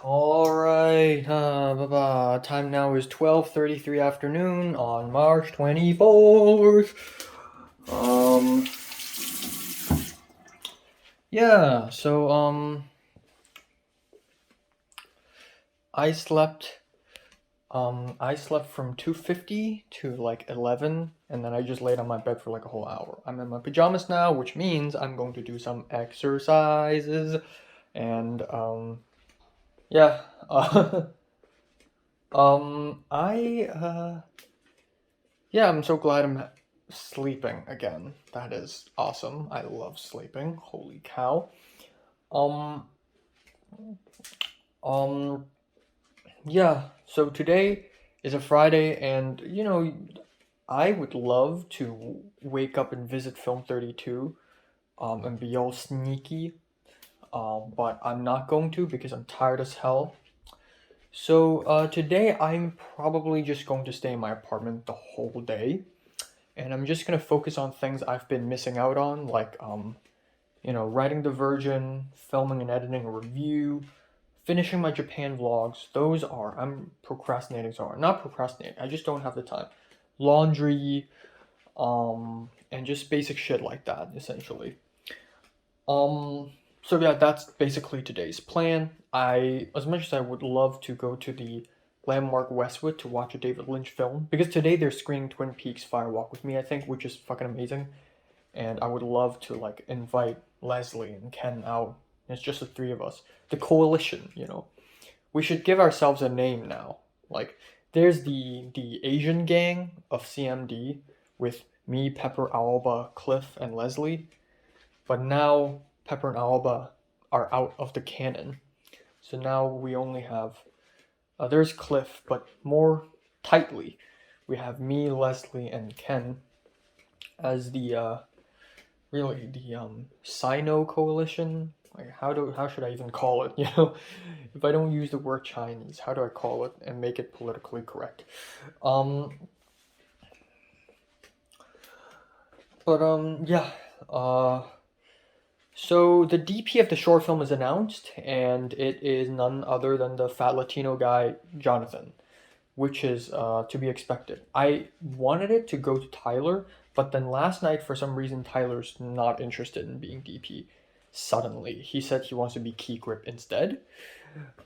All right. Time now is 12:33 afternoon on March 24th. Um yeah, so I slept I slept from 2:50 to like 11, and then I just laid on my bed for like a whole hour. I'm in my pajamas now, which means I'm going to do some exercises and yeah. I Yeah, I'm so glad I'm sleeping again. That is awesome. I love sleeping. Holy cow. Um, um, yeah, so today is a Friday, and I would love to wake up and visit Film 32, and be all sneaky, but I'm not going to because I'm tired as hell. So, today I'm probably just going to stay in my apartment the whole day, and I'm just gonna focus on things I've been missing out on, like writing the Virgin, filming and editing a review, finishing my Japan vlogs. Those are I'm procrastinating so hard. Not procrastinating. I just don't have the time. Laundry, and just basic shit like that, essentially. So yeah, that's basically today's plan. As much as I would love to go to the Landmark Westwood to watch a David Lynch film, because today they're screening Twin Peaks Fire Walk with Me, I think, which is fucking amazing, and I would love to like invite Leslie and Ken out. It's just the three of us. The coalition. We should give ourselves a name now. Like there's the Asian gang of CMD with me, Pepper, Alba, Cliff, and Leslie. But now Pepper and Alba are out of the canon. So now we only have there's Cliff, but more tightly, we have me, Leslie, and Ken as the really the Sino coalition. Like how should I even call it? If I don't use the word Chinese, how do I call it and make it politically correct? Um, yeah. Uh, so the DP of the short film is announced, and it is none other than the fat Latino guy Jonathan, which is to be expected. I wanted it to go to Tyler, but then last night, for some reason, Tyler's not interested in being DP. Suddenly, he said he wants to be Key Grip instead.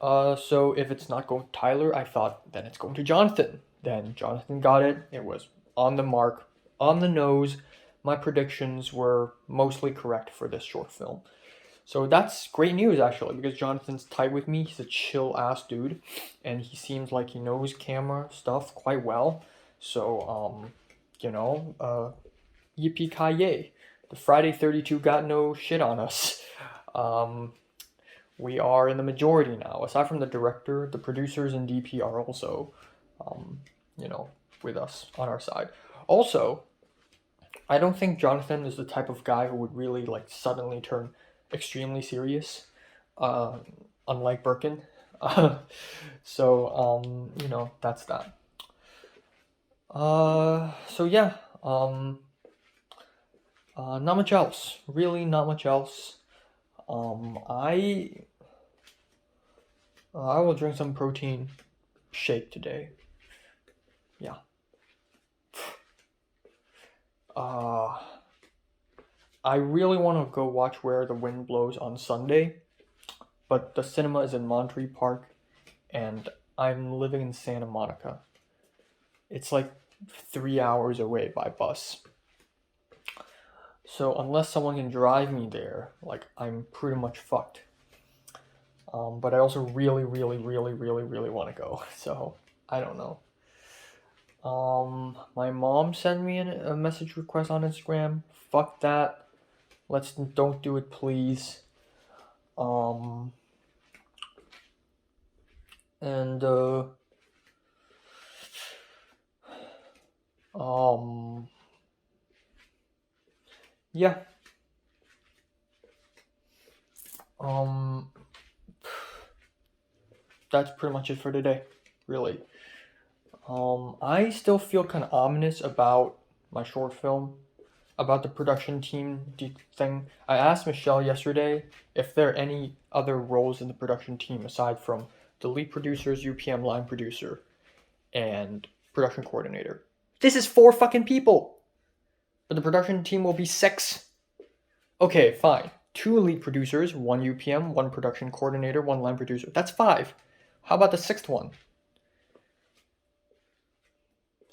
So if it's not going to Tyler, I thought then it's going to Jonathan. Then Jonathan got it. It was on the mark, on the nose. My predictions were mostly correct for this short film. So that's great news actually, because Jonathan's tight with me. He's a chill ass dude, and he seems like he knows camera stuff quite well. So yippee ki yay! The Friday 32 got no shit on us. Um, we are in the majority now. Aside from the director, the producers and DP are also, um, you know, with us on our side. Also, I don't think Jonathan is the type of guy who would really like suddenly turn extremely serious, uh, unlike Birkin. So that's that. So yeah, not much else. Really, not much else. I will drink some protein shake today. Yeah. Uh, I really want to go watch Where the Wind Blows on Sunday, but the cinema is in Monterey Park, and I'm living in Santa Monica. It's like 3 hours away by bus. So unless someone can drive me there, like I'm pretty much fucked. But I also really, really, really, really, really want to go. So I don't know. My mom sent me a message request on Instagram. Fuck that. Don't do it, please. Um, and um, yeah. Um, that's pretty much it for today, really. I still feel kind of ominous about my short film, about the production team thing. I asked Michelle yesterday if there are any other roles in the production team aside from the lead producers, UPM, line producer, and production coordinator. This is 4 fucking people! But the production team will be 6. Okay, fine. 2 lead producers, 1 UPM, 1 production coordinator, 1 line producer. That's 5. How about the 6th one?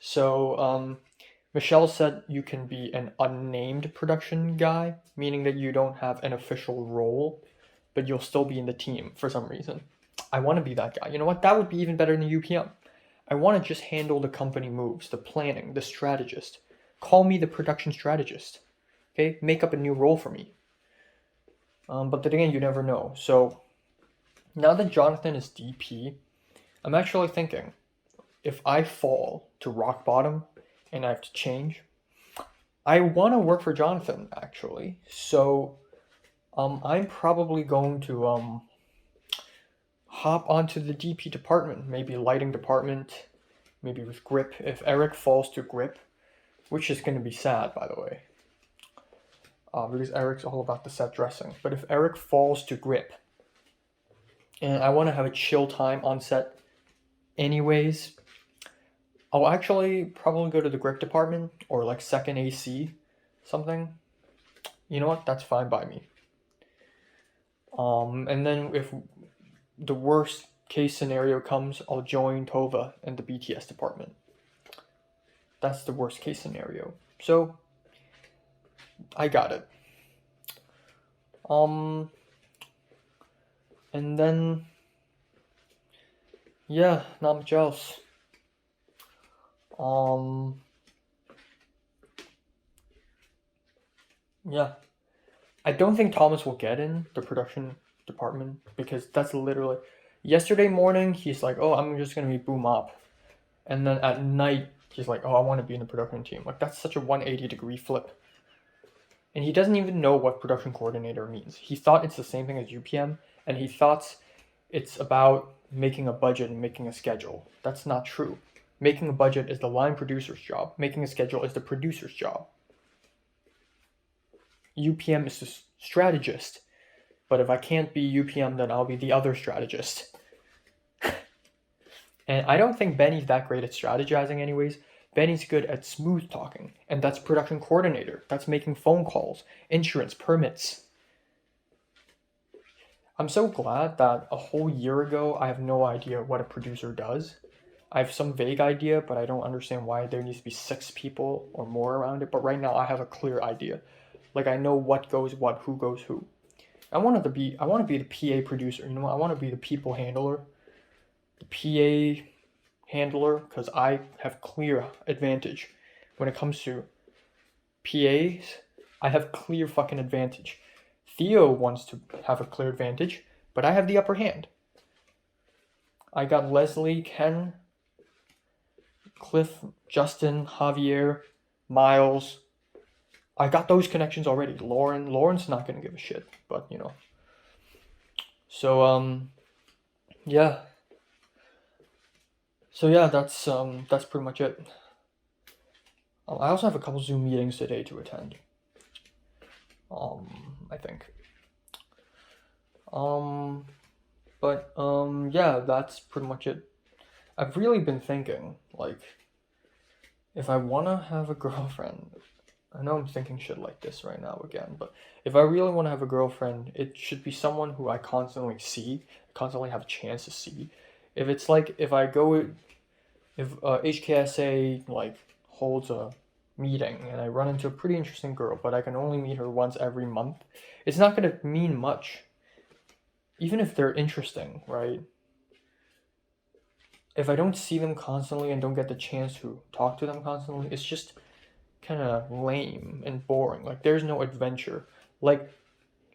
So, Michelle said you can be an unnamed production guy, meaning that you don't have an official role, but you'll still be in the team for some reason. I want to be that guy. You know what? That would be even better than UPM. I want to just handle the company moves, the planning, the strategist. Call me the production strategist. Okay? Make up a new role for me. But then again, you never know. So, now that Jonathan is DP, I'm actually thinking, if I fall to rock bottom and I have to change, I want to work for Jonathan, actually. So, I'm probably going to hop onto the DP department, maybe lighting department, maybe with grip. If Eric falls to grip, which is going to be sad, by the way, because Eric's all about the set dressing. But if Eric falls to grip, and I want to have a chill time on set anyways, I'll actually probably go to the grip department or like second AC, something. You know what? That's fine by me. And then if the worst case scenario comes, I'll join Tova in the BTS department. That's the worst case scenario. So, I got it. And then, yeah, not much else. Yeah. I don't think Thomas will get in the production department because that's literally... Yesterday morning, he's like, oh, I'm just going to be boom op. And then at night, he's like, oh, I want to be in the production team. Like, that's such a 180-degree flip. And he doesn't even know what production coordinator means. He thought it's the same thing as UPM, and he thought it's about making a budget and making a schedule. That's not true. Making a budget is the line producer's job. Making a schedule is the producer's job. UPM is the strategist. But if I can't be UPM, then I'll be the other strategist. And I don't think Benny's that great at strategizing anyways. Benny's good at smooth talking. And that's production coordinator. That's making phone calls, insurance, permits. I'm so glad that a whole year ago, I have no idea what a producer does. I have some vague idea, but I don't understand why there needs to be 6 people or more around it. But right now, I have a clear idea. Like, I know what goes what, who goes who. I want to be the PA producer. You know what? I want to be the people handler, the PA handler, because I have clear advantage when it comes to PAs. I have clear fucking advantage. Theo wants to have a clear advantage, but I have the upper hand. I got Leslie, Ken, Cliff, Justin, Javier, Miles. I got those connections already. Lauren's not gonna give a shit, but you know. So yeah. So yeah, that's pretty much it. I also have a couple Zoom meetings today to attend. I think. But yeah, that's pretty much it. I've really been thinking, like, if I wanna have a girlfriend, I know I'm thinking shit like this right now again, but if I really want to have a girlfriend, it should be someone who I constantly see, constantly have a chance to see. If it's like, if HKSA, like, holds a meeting and I run into a pretty interesting girl, but I can only meet her once every month, it's not going to mean much. Even if they're interesting, right? If I don't see them constantly and don't get the chance to talk to them constantly, it's just kind of lame and boring. Like, there's no adventure. Like,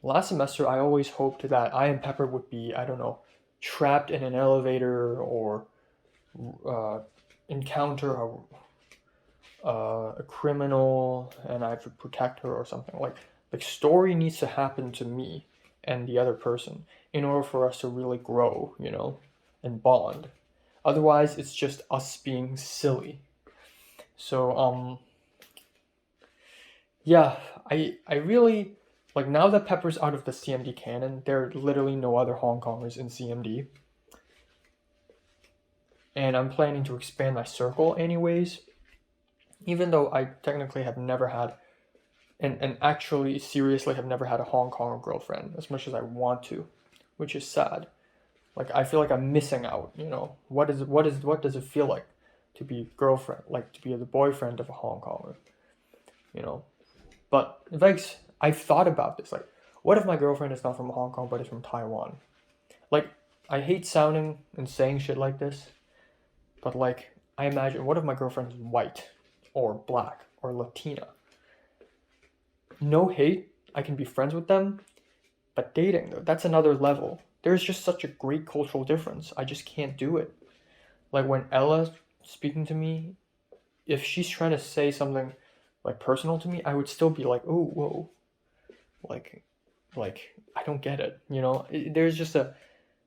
last semester, I always hoped that I and Pepper would be, I don't know, trapped in an elevator or encounter a criminal and I have to protect her or something. Like, the story needs to happen to me and the other person in order for us to really grow, you know, and bond. Otherwise, it's just us being silly. So, yeah, I really, like, now that Pepper's out of the CMD canon, there are literally no other Hong Kongers in CMD. and I'm planning to expand my circle anyways, even though I technically have never had and actually seriously have never had a Hong Kong girlfriend as much as I want to, which is sad. Like I feel like I'm missing out, you know. What does it feel like to be girlfriend, like to be the boyfriend of a Hong Konger, you know? But like I've thought about this, like what if my girlfriend is not from Hong Kong but is from Taiwan? Like I hate sounding and saying shit like this, but like I imagine what if my girlfriend's white or black or Latina? No hate, I can be friends with them, but dating though, that's another level. There's just such a great cultural difference. I just can't do it. Like when Ella's speaking to me, if she's trying to say something like personal to me, I would still be like, oh, whoa, like I don't get it. You know, there's just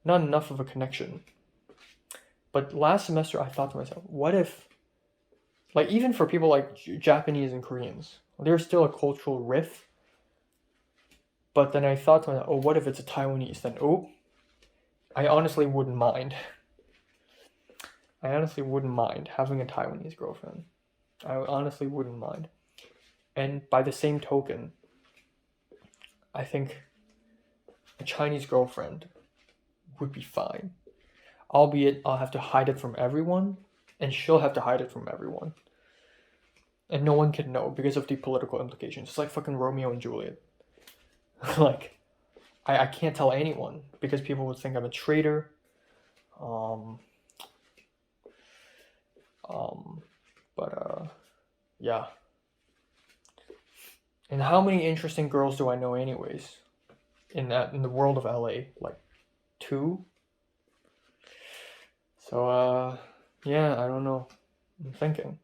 not enough of a connection. But last semester, I thought to myself, what if, like, even for people like Japanese and Koreans, there's still a cultural rift. But then I thought to myself, oh, what if it's a Taiwanese? Then, oh, I honestly wouldn't mind. I honestly wouldn't mind having a Taiwanese girlfriend. I honestly wouldn't mind. And by the same token, I think a Chinese girlfriend would be fine. Albeit I'll have to hide it from everyone, and she'll have to hide it from everyone. And no one can know because of the political implications. It's like fucking Romeo and Juliet. Like, I can't tell anyone because people would think I'm a traitor. Yeah. And how many interesting girls do I know anyways? In the world of LA? Like 2? So, yeah, I don't know. I'm thinking.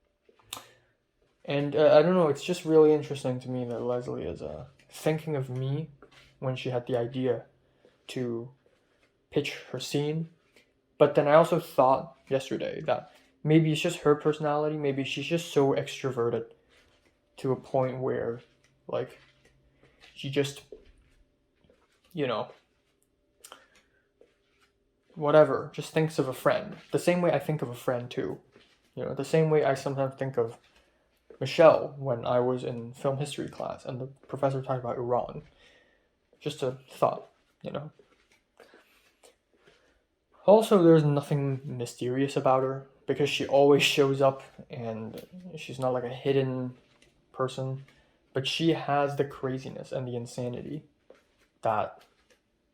And I don't know, it's just really interesting to me that Leslie is thinking of me when she had the idea to pitch her scene. But then I also thought yesterday that maybe it's just her personality, maybe she's just so extroverted to a point where, like, she just, you know, whatever, just thinks of a friend. The same way I think of a friend too. You know, the same way I sometimes think of Michelle when I was in film history class and the professor talked about Iran. Just a thought, you know. Also, there's nothing mysterious about her because she always shows up and she's not like a hidden person, but she has the craziness and the insanity that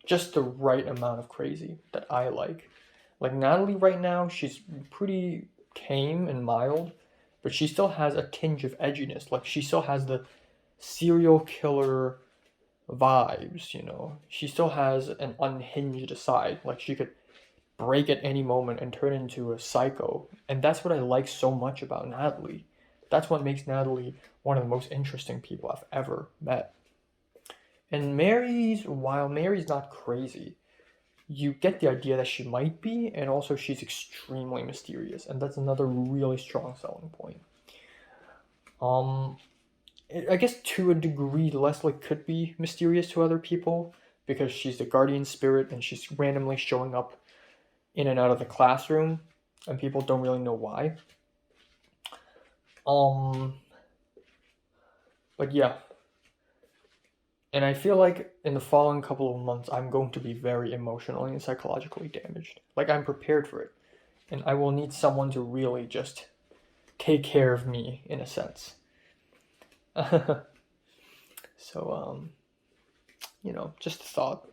just the right amount of crazy that I like. Like Natalie right now, she's pretty tame and mild, but she still has a tinge of edginess. Like she still has the serial killer vibes, you know. She still has an unhinged side. Like she could break at any moment and turn into a psycho. And that's what I like so much about Natalie. That's what makes Natalie one of the most interesting people I've ever met. And while Mary's not crazy, you get the idea that she might be, and also she's extremely mysterious, and that's another really strong selling point. I guess to a degree, Leslie could be mysterious to other people because she's the guardian spirit and she's randomly showing up in and out of the classroom, and people don't really know why. But yeah. And I feel like in the following couple of months, I'm going to be very emotionally and psychologically damaged. Like I'm prepared for it. And I will need someone to really just take care of me in a sense. So, you know, just a thought.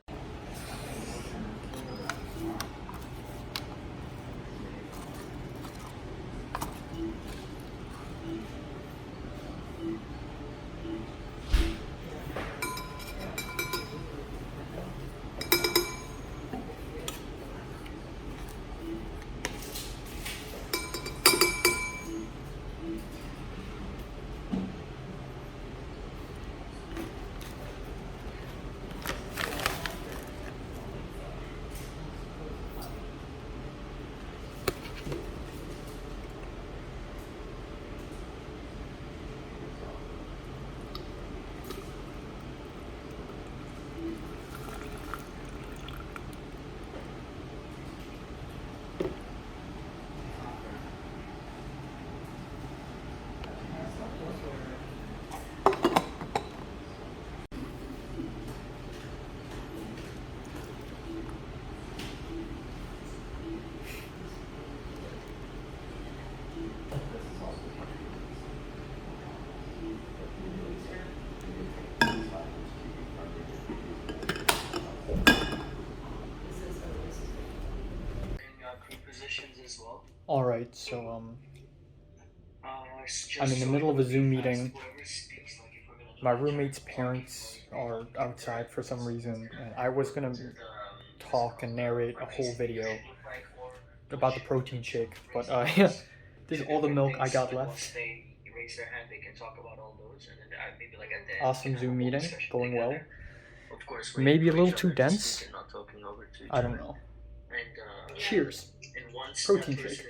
Alright, so I'm in the middle of a Zoom meeting. My roommate's parents are outside for some reason, and I was gonna talk and narrate a whole video about the protein shake, but yeah, this is all the milk I got left. Awesome Zoom meeting, going well. Maybe a little too dense. I don't know. Cheers. Protein shake.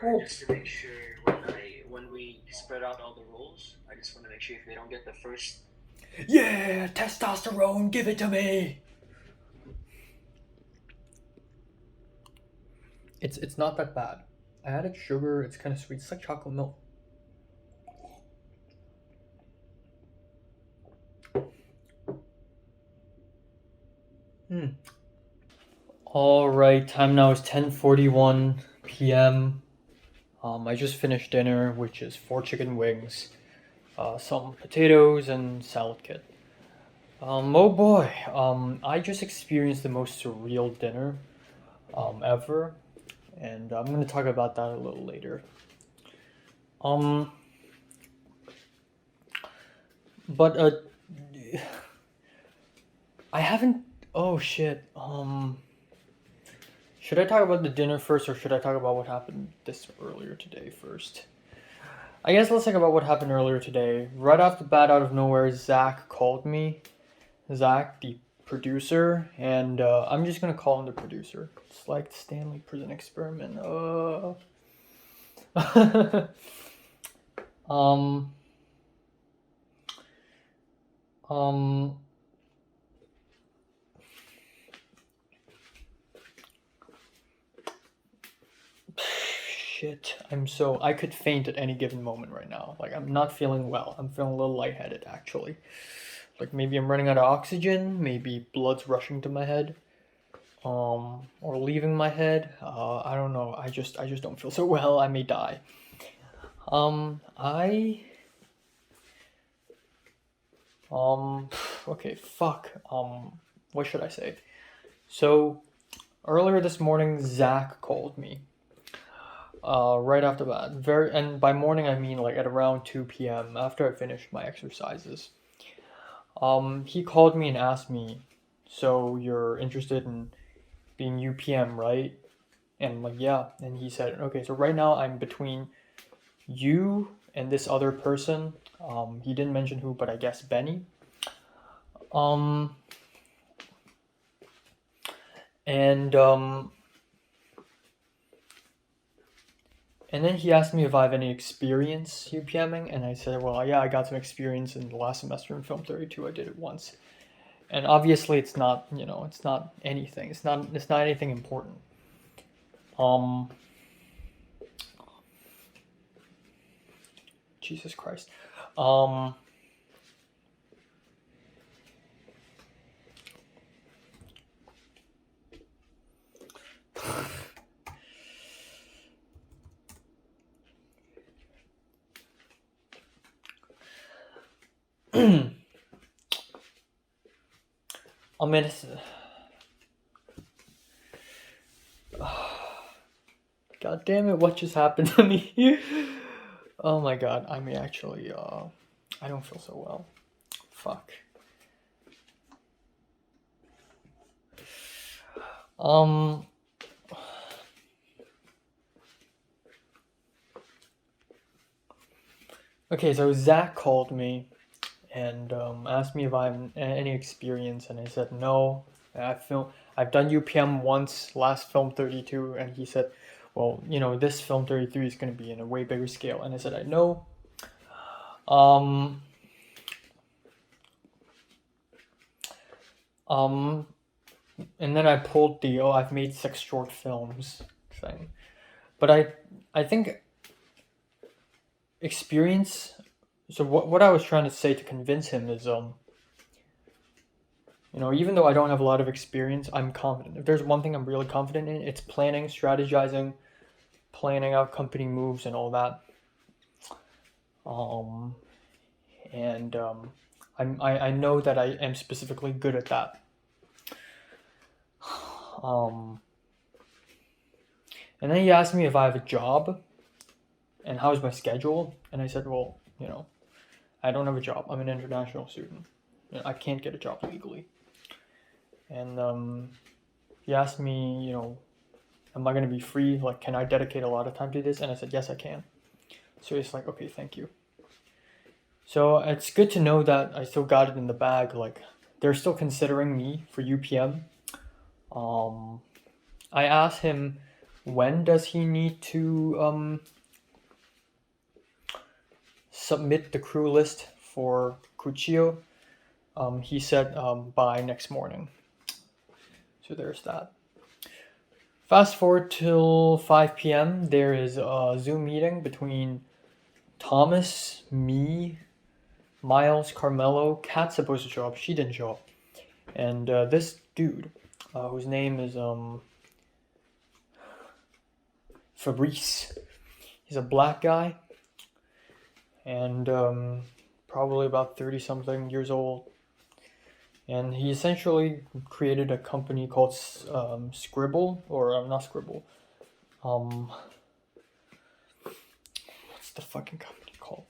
Oh. Yeah, testosterone, give it to me. It's not that bad. I added sugar. It's kind of sweet. It's like chocolate milk. All right, time now is 10:41 p.m. I just finished dinner, which is 4 chicken wings, some potatoes, and salad kit. Oh boy, I just experienced the most surreal dinner ever, and I'm gonna talk about that a little later. But I haven't. Oh shit. Should I talk about the dinner first, or should I talk about what happened this earlier today first? I guess let's talk about what happened earlier today. Right off the bat, out of nowhere, Zach called me. Zach, the producer, and I'm just gonna call him the producer. It's like the Stanley Prison Experiment. um, shit. I could faint at any given moment right now. Like, I'm not feeling well. I'm feeling a little lightheaded, actually. Like, maybe I'm running out of oxygen. Maybe blood's rushing to my head. Or leaving my head. I don't know. I just don't feel so well. I may die. Okay, fuck. What should I say? So, earlier this morning, Zach called me. Right after that. And by morning I mean like at around 2 p.m. after I finished my exercises. He called me and asked me, so you're interested in being UPM, right? And I'm like, yeah. And he said, okay, so right now I'm between you and this other person. He didn't mention who, but I guess Benny. And then he asked me if I have any experience UPMing, and I said, well, yeah, I got some experience in the last semester in Film 32. I did it once. And obviously it's not, it's not anything. It's not anything important. Jesus Christ. I mean, God damn it, what just happened to me? Oh my god, I may actually, I don't feel so well. Fuck. Okay, so Zach called me and asked me if I have any experience, and I said no. I've done UPM once, last Film 32, and he said, well, this Film 33 is going to be in a way bigger scale, and I said I know. And then I pulled the I've made 6 short films thing, but I think experience. So what I was trying to say to convince him is even though I don't have a lot of experience, I'm confident. If there's one thing I'm really confident in, it's planning, strategizing, planning out company moves and all that. I know that I am specifically good at that. Um, and then he asked me if I have a job and how's my schedule. And I said, well, I don't have a job. I'm an international student. I can't get a job legally. And he asked me, am I going to be free? Like, can I dedicate a lot of time to this? And I said, yes, I can. So he's like, okay, thank you. So it's good to know that I still got it in the bag. Like, they're still considering me for UPM. I asked him, when does he need to submit the crew list for Kuchio? He said by next morning. So there's that. Fast forward till 5 p.m. There is a Zoom meeting between Thomas, me, Miles, Carmelo. Kat's supposed to show up. She didn't show up. And this dude, whose name is Fabrice. He's a black guy. And probably about 30-something years old. And he essentially created a company called Scribble, or not Scribble. What's the fucking company called?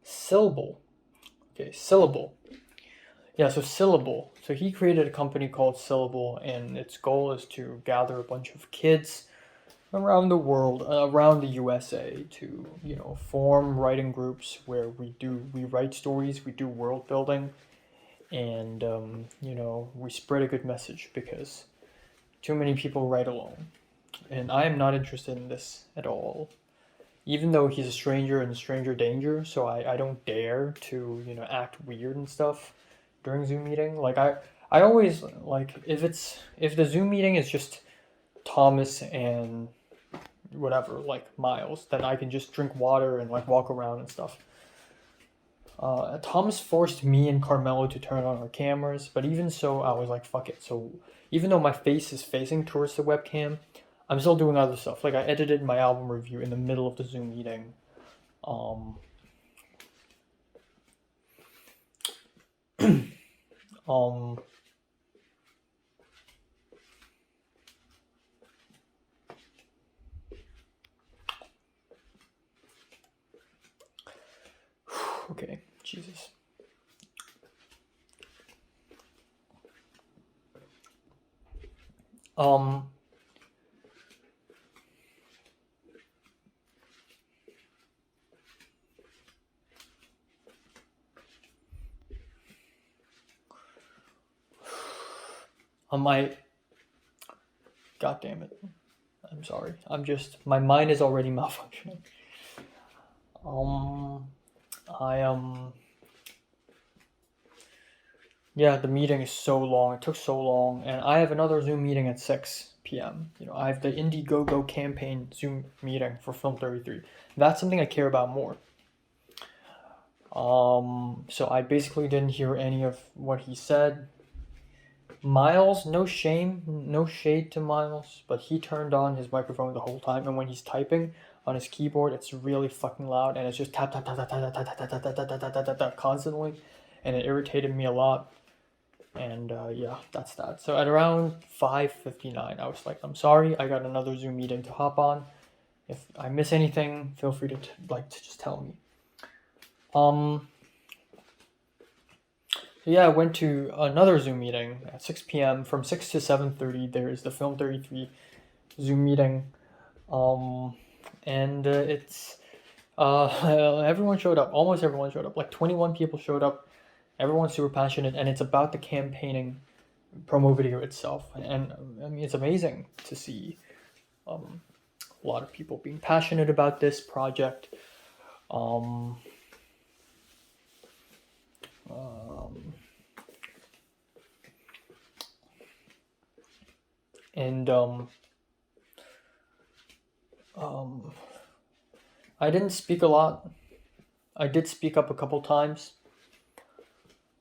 Syllable. Okay, Syllable. Yeah, so Syllable. So he created a company called Syllable, and its goal is to gather a bunch of kids around the world, around the USA, to form writing groups where we write stories, we do world building, and we spread a good message, because too many people write alone, and I am not interested in this at all. Even though he's a stranger in stranger danger, so I don't dare to act weird and stuff during Zoom meeting. Like I always like, if the Zoom meeting is just Thomas and whatever, like Miles, then I can just drink water and like walk around and stuff. Thomas forced me and Carmelo to turn on our cameras, but even so, I was like, fuck it. So even though my face is facing towards the webcam, I'm still doing other stuff. Like, I edited my album review in the middle of the Zoom meeting. Okay, Jesus. God damn it. I'm sorry. My mind is already malfunctioning. Yeah, the meeting is so long. It took so long, and I have another Zoom meeting at 6 p.m. I have the Indiegogo campaign Zoom meeting for Film 33. That's something I care about more. So I basically didn't hear any of what he said. Miles, no shade to Miles, but he turned on his microphone the whole time, and when he's typing on his keyboard, it's really fucking loud, and it's just tap tap tap tap tap tap tap tap tap tap tap tap tap tap constantly, and it irritated me a lot. And yeah, that's that. So at around 5:59, I was like, I'm sorry, I got another Zoom meeting to hop on. If I miss anything, feel free to just tell me. Yeah, I went to another Zoom meeting at 6 p.m. From 6 to 7:30, there is the Film 33 Zoom meeting. And it's everyone showed up. Almost everyone showed up. Like 21 people showed up. Everyone's super passionate, and it's about the campaigning promo video itself. And I mean, it's amazing to see a lot of people being passionate about this project. And I didn't speak a lot. I did speak up a couple times,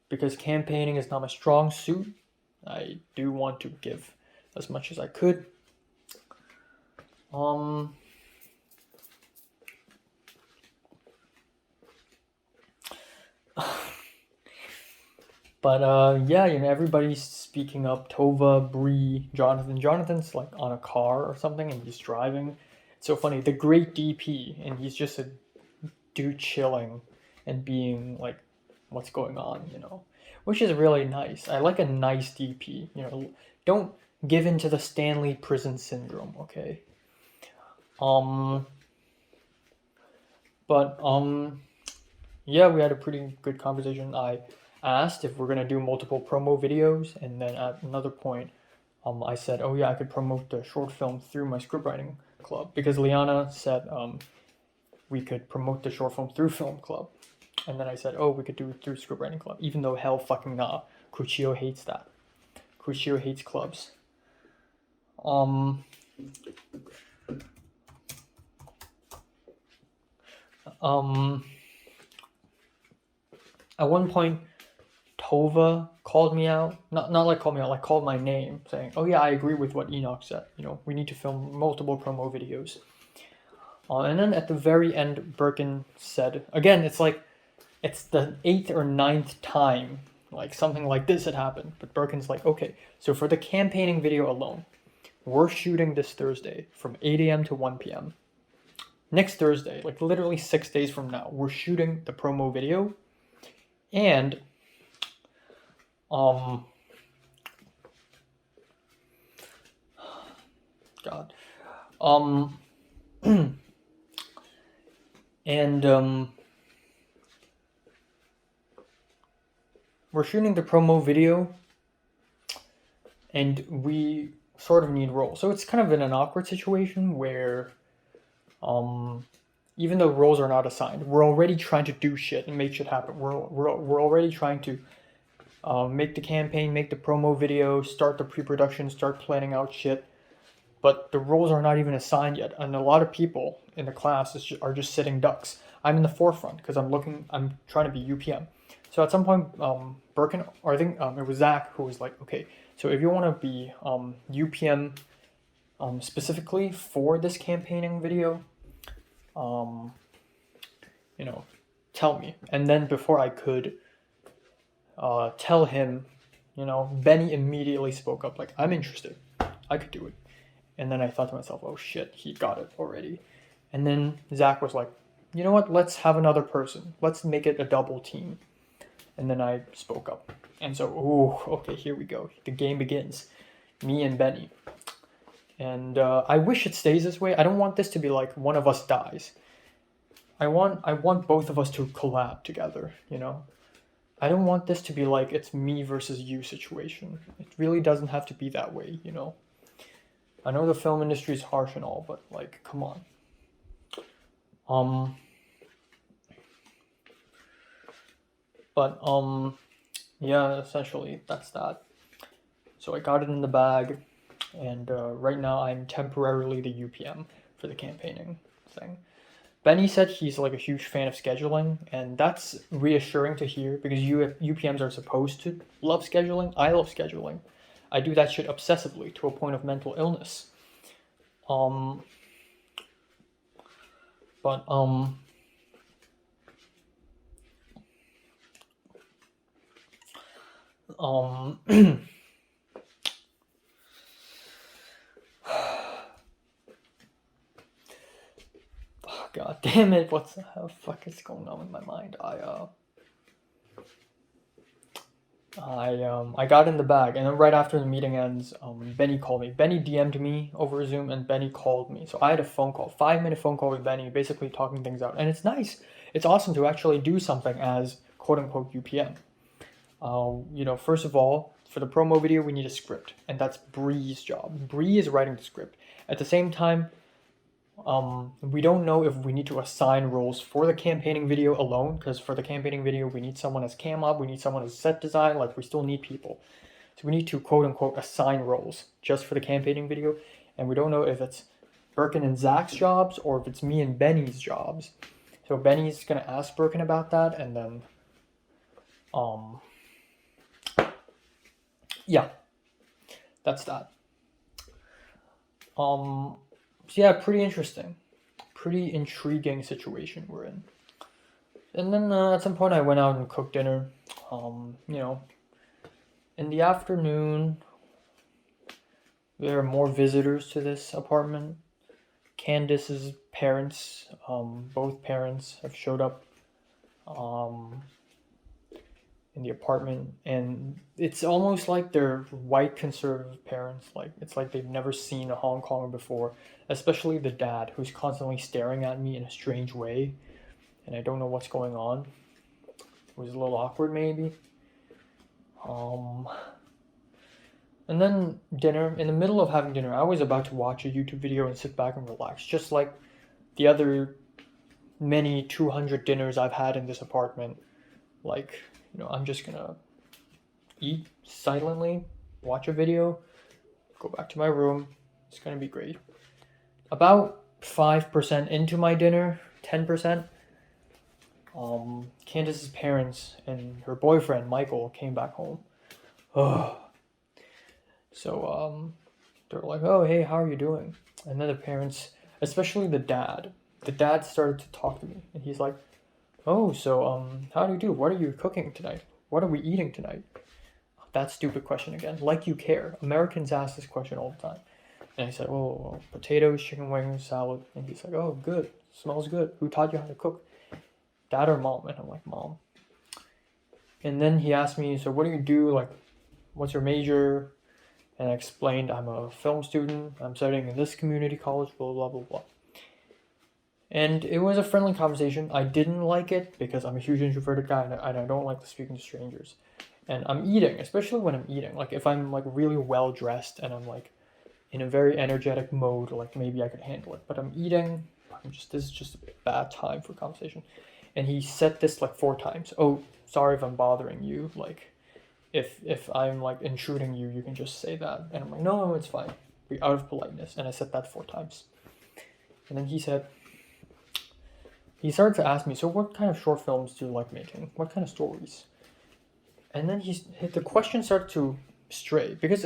because campaigning is not my strong suit. I do want to give as much as I could. But yeah, everybody's speaking up. Tova, Bree, Jonathan. Jonathan's like on a car or something, and he's driving. It's so funny. The great DP, and he's just a dude chilling and being like, what's going on, which is really nice. I like a nice DP. Don't give in to the Stanley Prison Syndrome, okay? Um, but yeah, we had a pretty good conversation. I asked if we're gonna do multiple promo videos, and then at another point, I said, oh yeah, I could promote the short film through my scriptwriting club because Liana said we could promote the short film through film club, and then I said, oh, we could do it through scriptwriting club, even though hell fucking nah, Crucio hates that. Crucio hates clubs. At one point, Tova called me out. Not like called me out, like called my name, saying, "Oh yeah, I agree with what Enoch said. We need to film multiple promo videos." And then at the very end, Birkin said, again, it's like it's the 8th or 9th time like something like this had happened. But Birkin's like, okay, so for the campaigning video alone, we're shooting this Thursday from 8 a.m. to 1 p.m. Next Thursday, like literally 6 days from now, we're shooting the promo video. And God. And we're shooting the promo video, and we sort of need roles. So it's kind of in an awkward situation where even though roles are not assigned, we're already trying to do shit and make shit happen. We're already trying to make the campaign, make the promo video, start the pre-production, start planning out shit. But the roles are not even assigned yet, and a lot of people in the class are just sitting ducks. I'm in the forefront because I'm trying to be UPM. So at some point, Birkin, or I think it was Zach who was like, okay, so if you want to be UPM specifically for this campaigning video, tell me. And then before I could tell him, Benny immediately spoke up like, I'm interested. I could do it. And then I thought to myself, oh shit, he got it already. And then Zach was like, you know what, let's have another person. Let's make it a double team. And then I spoke up. And so, okay, here we go. The game begins. Me and Benny. And I wish it stays this way. I don't want this to be like one of us dies. I want both of us to collab together, I don't want this to be like it's me versus you situation. It really doesn't have to be that way, I know the film industry is harsh and all, but like, come on. Yeah, essentially that's that. So I got it in the bag, and right now I'm temporarily the UPM for the campaigning thing. Benny said he's like a huge fan of scheduling, and that's reassuring to hear because UPMs are supposed to love scheduling. I love scheduling. I do that shit obsessively to a point of mental illness. But God damn it, what the fuck is going on with my mind? I got in the bag, and then right after the meeting ends, Benny called me. Benny DM'd me over Zoom, and Benny called me. So I had a phone call, 5-minute phone call with Benny, basically talking things out. And it's nice. It's awesome to actually do something as quote-unquote UPM. First of all, for the promo video, we need a script, and that's Bree's job. Bree is writing the script. At the same time, we don't know if we need to assign roles for the campaigning video alone, because for the campaigning video, we need someone as cam op, we need someone as set design, like we still need people. So we need to quote unquote assign roles just for the campaigning video, and we don't know if it's Birkin and Zach's jobs or if it's me and Benny's jobs. So Benny's gonna ask Birkin about that, and then yeah, that's that. So yeah, pretty interesting, pretty intriguing situation we're in. And then at some point I went out and cooked dinner. In the afternoon, there are more visitors to this apartment. Candace's parents, both parents have showed up um, in the apartment, and it's almost like they're white conservative parents. Like it's like they've never seen a Hong Konger before, especially the dad, who's constantly staring at me in a strange way, and I don't know what's going on. It was a little awkward, maybe. Um, and then dinner. In the middle of having dinner, I was about to watch a YouTube video and sit back and relax, just like the other many 200 dinners I've had in this apartment. Like, I'm just gonna eat silently, watch a video, go back to my room. It's gonna be great. About 5% into my dinner, 10%, Candace's parents and her boyfriend Michael came back home. Ugh. So they're like, "Oh, hey, how are you doing?" And then the parents, especially the dad started to talk to me, and he's like, "Oh, so how do you do? What are you cooking tonight? What are we eating tonight?" That stupid question again. Like you care. Americans ask this question all the time. And I said, "Oh, well, potatoes, chicken wings, salad." And he's like, "Oh, good. Smells good. Who taught you how to cook? Dad or mom?" And I'm like, "Mom." And then he asked me, "So what do you do? Like, what's your major?" And I explained, "I'm a film student. I'm studying in this community college, blah, blah, blah, blah." And it was a friendly conversation. I didn't like it because I'm a huge introverted guy and I don't like speaking to strangers. And I'm eating, especially when I'm eating. Like, if I'm, like, really well dressed and I'm, like, in a very energetic mode, like, maybe I could handle it. But I'm eating. This is just a bad time for conversation. And he said this, like, 4 times. "Oh, sorry if I'm bothering you. Like, if I'm like intruding you, you can just say that." And I'm like, "No, it's fine. Be out of politeness." And I said that 4 times. And then he started to ask me, "So what kind of short films do you like making? What kind of stories?" And then the question started to stray because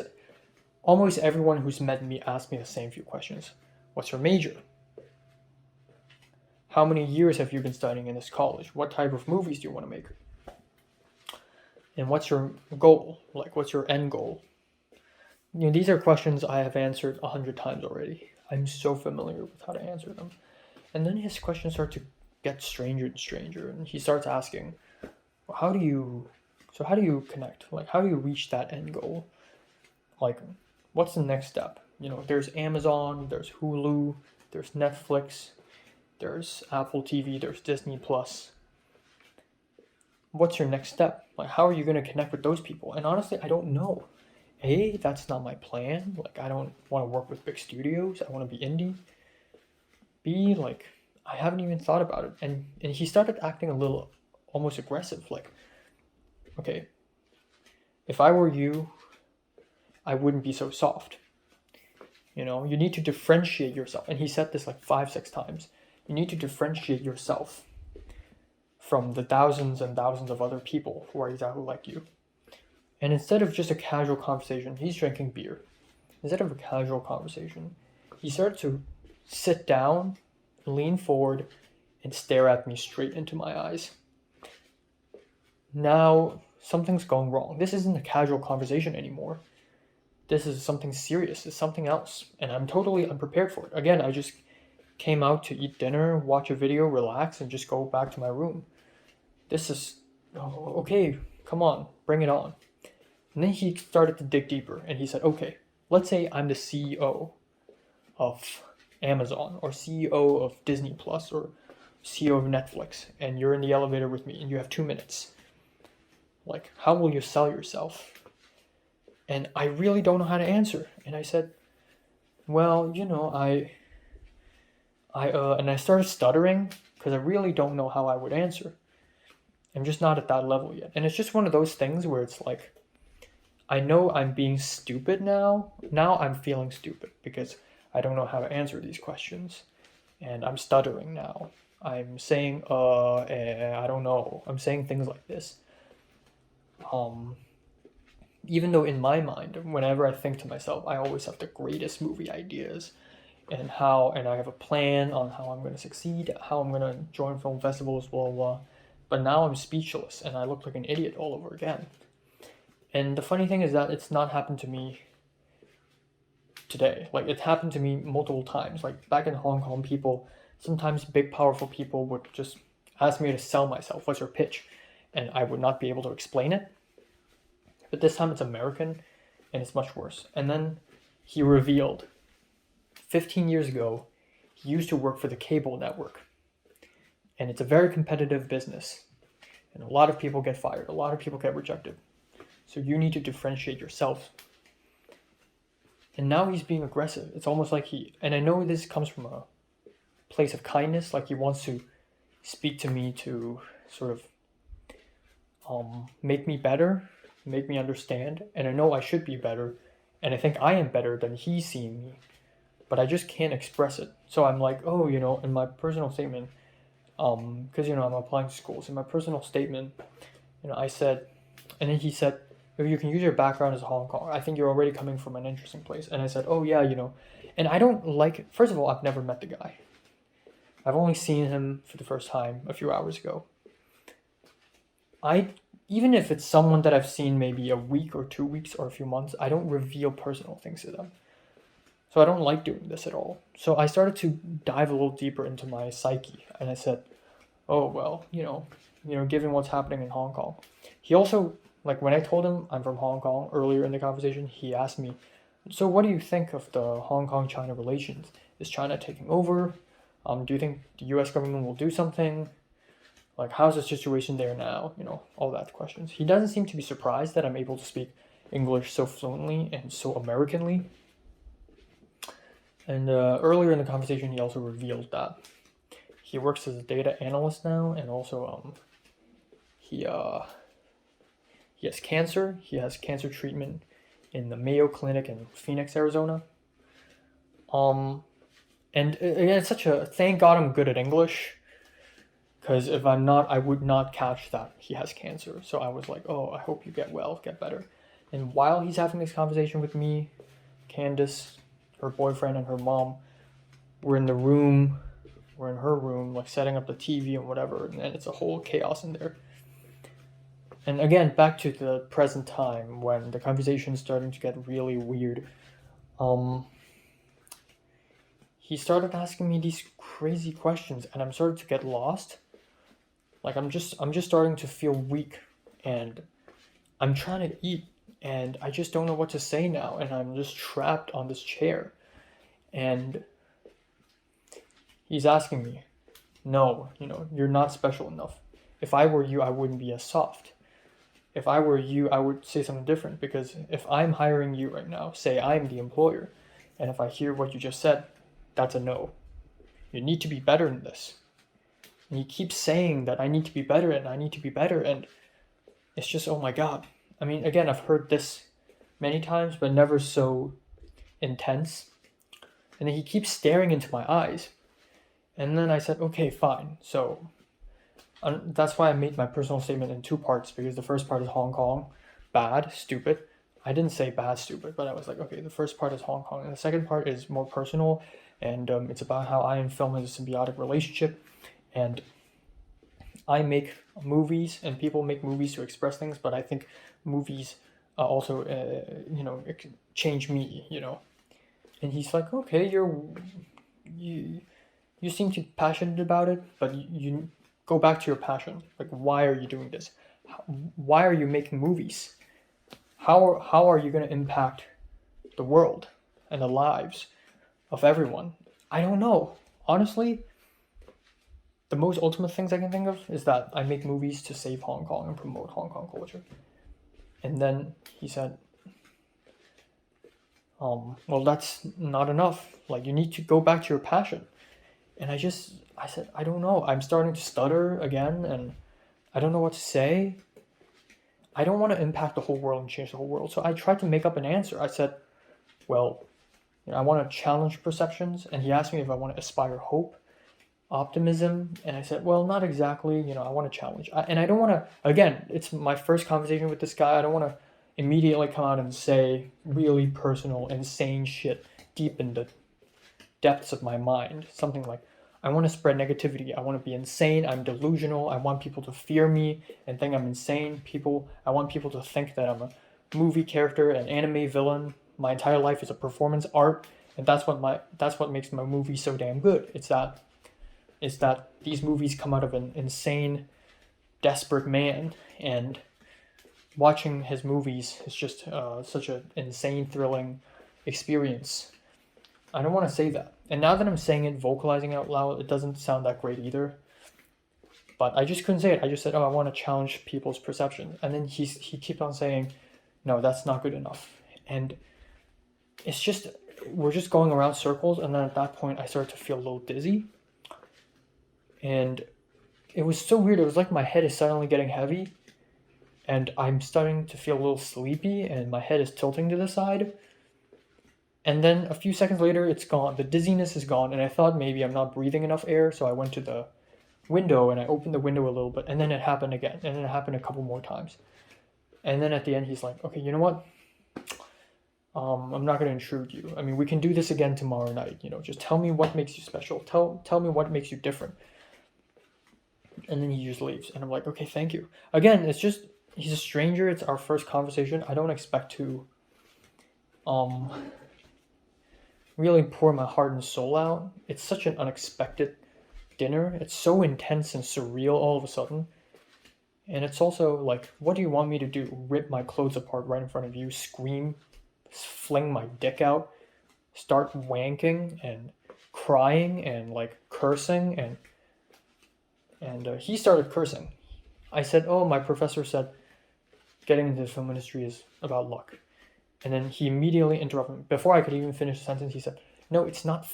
almost everyone who's met me asked me the same few questions. What's your major? How many years have you been studying in this college? What type of movies do you want to make? And what's your goal? Like, what's your end goal? These are questions I have answered 100 times already. I'm so familiar with how to answer them. And then his questions start to get stranger and stranger, and he starts asking, well, how do you connect? Like, how do you reach that end goal? Like, what's the next step? There's Amazon, there's Hulu, there's Netflix, there's Apple TV, there's Disney Plus. What's your next step? Like, how are you going to connect with those people? And honestly, I don't know. A, that's not my plan. Like, I don't want to work with big studios. I want to be indie. B, like, I haven't even thought about it. And he started acting a little almost aggressive. Like, okay, if I were you, I wouldn't be so soft. You need to differentiate yourself. And he said this like 5-6 times. You need to differentiate yourself from the thousands and thousands of other people who are exactly like you. And instead of just a casual conversation, he's drinking beer. Instead of a casual conversation, he started to sit down, lean forward, and stare at me straight into my eyes. Now, something's going wrong. This isn't a casual conversation anymore. This is something serious. It's something else. And I'm totally unprepared for it. Again, I just came out to eat dinner, watch a video, relax, and just go back to my room. This is, okay, come on, bring it on. And then he started to dig deeper, and he said, okay, let's say I'm the CEO of Amazon, or CEO of Disney Plus, or CEO of Netflix, and you're in the elevator with me, and you have 2 minutes. Like, how will you sell yourself? And I really don't know how to answer. And I said, well, and I started stuttering, because I really don't know how I would answer. I'm just not at that level yet. And it's just one of those things where it's like, I know I'm being stupid now. Now I'm feeling stupid because I don't know how to answer these questions. And I'm stuttering now. I'm saying, I don't know. I'm saying things like this. Even though in my mind, whenever I think to myself, I always have the greatest movie ideas and I have a plan on how I'm going to succeed, how I'm going to join film festivals, blah, blah, blah. But now I'm speechless and I look like an idiot all over again. And the funny thing is that it's not happened to me today. Like, it happened to me multiple times. Like, back in Hong Kong, people, sometimes big, powerful people would just ask me to sell myself. What's your pitch? And I would not be able to explain it. But this time it's American, and it's much worse. And then he revealed 15 years ago, he used to work for the cable network. And it's a very competitive business. And a lot of people get fired, a lot of people get rejected. So you need to differentiate yourself. And now he's being aggressive. It's almost like and I know this comes from a place of kindness, like he wants to speak to me to sort of make me better, make me understand. And I know I should be better. And I think I am better than he's seeing me. But I just can't express it. So I'm like, oh, in my personal statement, because, I'm applying to schools. In my personal statement, I said, and then he said, if you can use your background as Hong Kong, I think you're already coming from an interesting place. And I said, oh yeah, and I don't like it. First of all, I've never met the guy. I've only seen him for the first time a few hours ago. Even if it's someone that I've seen maybe a week or 2 weeks or a few months, I don't reveal personal things to them. So I don't like doing this at all. So I started to dive a little deeper into my psyche. And I said, oh, well, given what's happening in Hong Kong. He also, like, when I told him I'm from Hong Kong earlier in the conversation, he asked me, so what do you think of the Hong Kong-China relations? Is China taking over? Do you think the US government will do something? Like, how's the situation there now? All that questions. He doesn't seem to be surprised that I'm able to speak English so fluently and so Americanly. And earlier in the conversation, he also revealed that he works as a data analyst now, and also he has cancer. He has cancer treatment in the Mayo Clinic in Phoenix, Arizona. And again, it's thank God I'm good at English, because if I'm not, I would not catch that he has cancer. So I was like, oh, I hope you get well, get better. And while he's having this conversation with me, Candace, her boyfriend, and her mom, we're in her room, like setting up the TV and whatever, and it's a whole chaos in there. And again, back to the present time when the conversation is starting to get really weird. He started asking me these crazy questions, and I'm starting to get lost. Like, I'm just starting to feel weak, and I'm trying to eat, and I just don't know what to say now, and I'm just trapped on this chair. And he's asking me, no, you're not special enough. If I were you, I wouldn't be as soft. If I were you, I would say something different, because if I'm hiring you right now, say I'm the employer, and if I hear what you just said, that's a no. You need to be better in this. And he keeps saying that I need to be better, and it's just, oh my God. I mean, again, I've heard this many times, but never so intense. And then he keeps staring into my eyes. And then I said, okay, fine. So that's why I made my personal statement in 2 parts, because the first part is Hong Kong, bad, stupid. I didn't say bad, stupid, but I was like, okay, the first part is Hong Kong. And the second part is more personal, and it's about how I and film has a symbiotic relationship. And I make movies, and people make movies to express things, but I think movies also, change me, And he's like, okay, you seem to be passionate about it, but you go back to your passion. Like, why are you doing this? Why are you making movies? How are you going to impact the world and the lives of everyone? I don't know. Honestly, the most ultimate things I can think of is that I make movies to save Hong Kong and promote Hong Kong culture. And then he said, well, that's not enough. Like, you need to go back to your passion. And I said, I don't know. I'm starting to stutter again, and I don't know what to say. I don't want to impact the whole world and change the whole world. So I tried to make up an answer. I said, well, I want to challenge perceptions. And he asked me if I want to inspire hope, optimism. And I said, well, not exactly. I want to challenge. And I don't want to, again, it's my first conversation with this guy. I don't want to immediately come out and say really personal, insane shit deep in the depths of my mind. Something like, I want to spread negativity. I want to be insane. I'm delusional. I want people to fear me and think I'm insane. I want people to think that I'm a movie character, an anime villain. My entire life is a performance art, and that's what makes my movie so damn good. It's that these movies come out of an insane, desperate man, and watching his movies is just such an insane, thrilling experience. I don't want to say that. And now that I'm saying it, vocalizing out loud, it doesn't sound that great either. But I just couldn't say it. I just said, oh, I want to challenge people's perception. And then he kept on saying, no, that's not good enough. And it's just, we're just going around circles. And then at that point, I started to feel a little dizzy. And it was so weird. It was like my head is suddenly getting heavy. And I'm starting to feel a little sleepy. And my head is tilting to the side. And then a few seconds later, it's gone. The dizziness is gone. And I thought maybe I'm not breathing enough air. So I went to the window and I opened the window a little bit. And then it happened again. And then it happened a couple more times. And then at the end, he's like, okay, you know what? I'm not going to intrude you. I mean, we can do this again tomorrow night. You know, just tell me what makes you special. Tell me what makes you different. And then he just leaves. And I'm like, okay, thank you. Again, it's just, he's a stranger. It's our first conversation. I don't expect to really pour my heart and soul out. It's such an unexpected dinner. It's so intense and surreal all of a sudden. And it's also like, what do you want me to do? Rip my clothes apart right in front of you, scream, fling my dick out, start wanking and crying and like cursing, and he started cursing. I said, oh, my professor said getting into the film industry is about luck. And then he immediately interrupted me. Before I could even finish the sentence, he said, no, it's not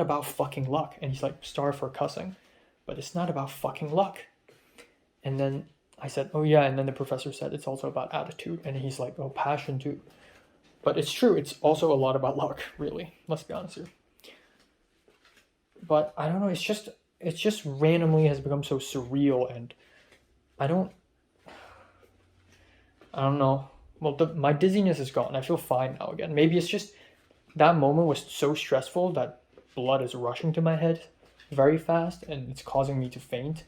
about fucking luck. And he's like, sorry for cussing, but it's not about fucking luck. And then I said, oh yeah, and then the professor said it's also about attitude. And he's like, oh, passion too. But it's true, it's also a lot about luck, really. Let's be honest here. But I don't know, it's just randomly has become so surreal, and I don't know. Well, my dizziness is gone. I feel fine now again. Maybe it's just that moment was so stressful that blood is rushing to my head very fast, and it's causing me to faint.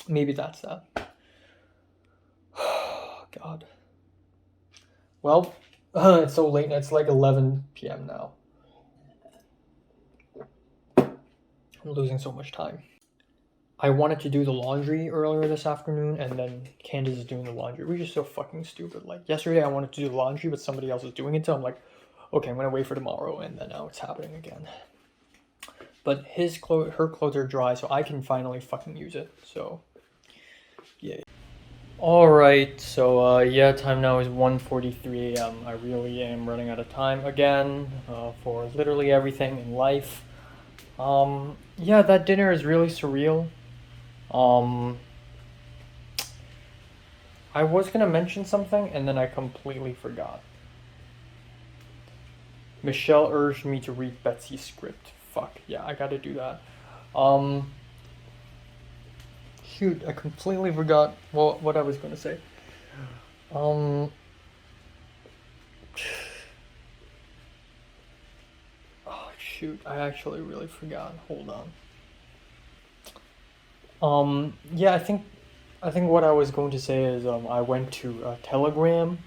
Maybe that's that. God. Well, it's so late. It's like 11 p.m. now. I'm losing so much time. I wanted to do the laundry earlier this afternoon, and then Candace is doing the laundry. We're just so fucking stupid. Like, yesterday I wanted to do the laundry, but somebody else is doing it, so I'm like, okay, I'm gonna wait for tomorrow, and then now it's happening again. But her clothes are dry, so I can finally fucking use it, so, yeah. Alright, so, yeah, time now is 1:43 a.m. I really am running out of time again, for literally everything in life. Yeah, that dinner is really surreal. I was gonna mention something, and then I completely forgot. Michelle urged me to read Betsy's script. Fuck, yeah, I gotta do that. Shoot, I completely forgot what I was gonna say. Oh, shoot, I actually really forgot. Hold on. Yeah, I think what I was going to say is I went to Telegram,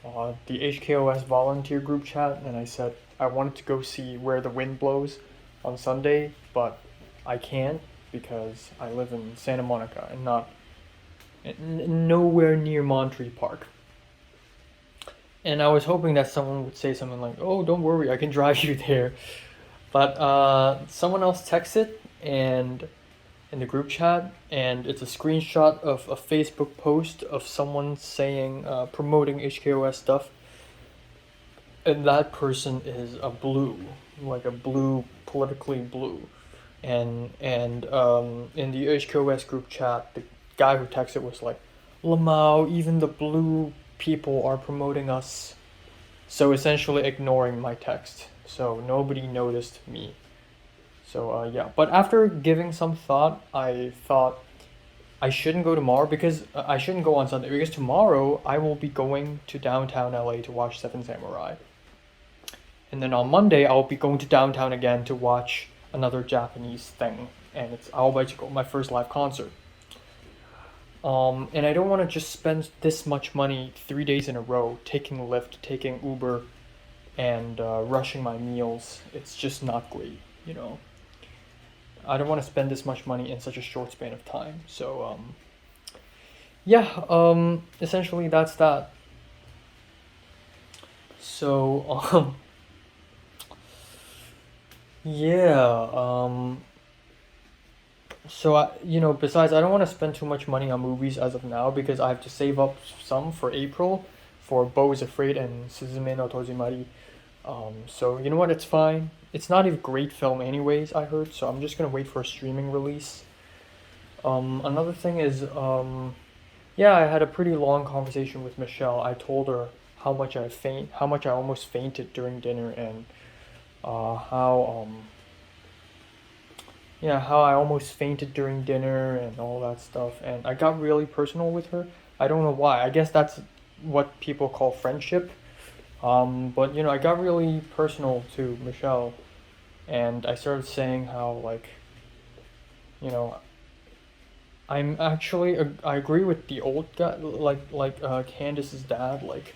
the HKOS volunteer group chat, and I said I wanted to go see Where the Wind Blows on Sunday, but I can't because I live in Santa Monica and not nowhere near Monterey Park. And I was hoping that someone would say something like, "Oh, don't worry, I can drive you there." But someone else texted and in the group chat, and it's a screenshot of a Facebook post of someone saying promoting HKOS stuff, and that person is a blue, like a blue, politically blue, and in the HKOS group chat, the guy who texted was like, "Lamau, even the blue people are promoting us," so essentially ignoring my text, so nobody noticed me. So yeah, but after giving some thought, I thought I shouldn't go tomorrow because I shouldn't go on Sunday because tomorrow I will be going to downtown LA to watch Seven Samurai. And then on Monday I'll be going to downtown again to watch another Japanese thing, and it's Aoba Ichigo, my first live concert. And I don't want to just spend this much money 3 days in a row taking Lyft, taking Uber, and rushing my meals. It's just not great, you know. I don't want to spend this much money in such a short span of time. So yeah, essentially that's that. So yeah, so besides, I don't want to spend too much money on movies as of now because I have to save up some for April for Beau is Afraid and Suzume no Tojimari. So you know what? It's fine. It's not a great film, anyways. I heard, so I'm just gonna wait for a streaming release. Another thing is, yeah, I had a pretty long conversation with Michelle. I told her how much I almost fainted during dinner, and how yeah, how I almost fainted during dinner and all that stuff. And I got really personal with her. I don't know why. I guess that's what people call friendship. But I got really personal to Michelle, and I started saying how, like, you know, I agree with the old guy, like Candace's dad. Like,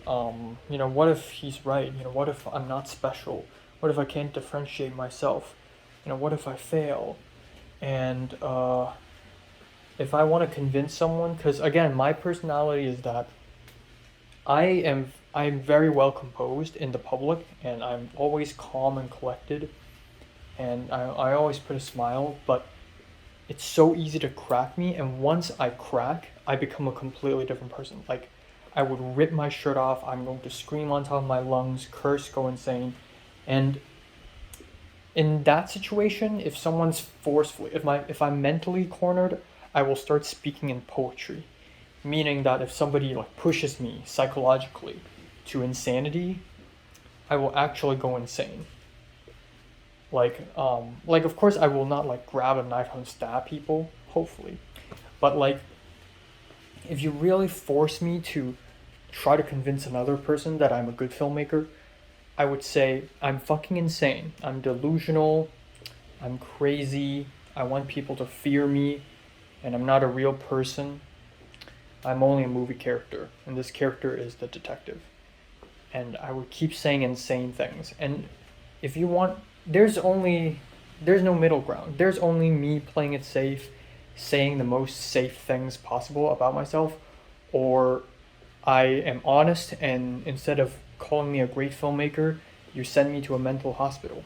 what if he's right? What if I'm not special? What if I can't differentiate myself? What if I fail? And if I want to convince someone, because again, my personality is that I'm very well composed in the public, and I'm always calm and collected, and I always put a smile, but it's so easy to crack me, and once I crack, I become a completely different person. Like, I would rip my shirt off, I'm going to scream on top of my lungs, curse, go insane. And in that situation, if someone's forcefully, if I'm mentally cornered, I will start speaking in poetry, meaning that if somebody like pushes me psychologically to insanity, I will actually go insane. Like of course I will not like grab a knife and stab people, hopefully, but like if you really force me to try to convince another person that I'm a good filmmaker, I would say I'm fucking insane. I'm delusional. I'm crazy. I want people to fear me, and I'm not a real person. I'm only a movie character, and this character is the detective. And I would keep saying insane things. And if you want, there's no middle ground. There's only me playing it safe, saying the most safe things possible about myself, or I am honest, and instead of calling me a great filmmaker, you send me to a mental hospital.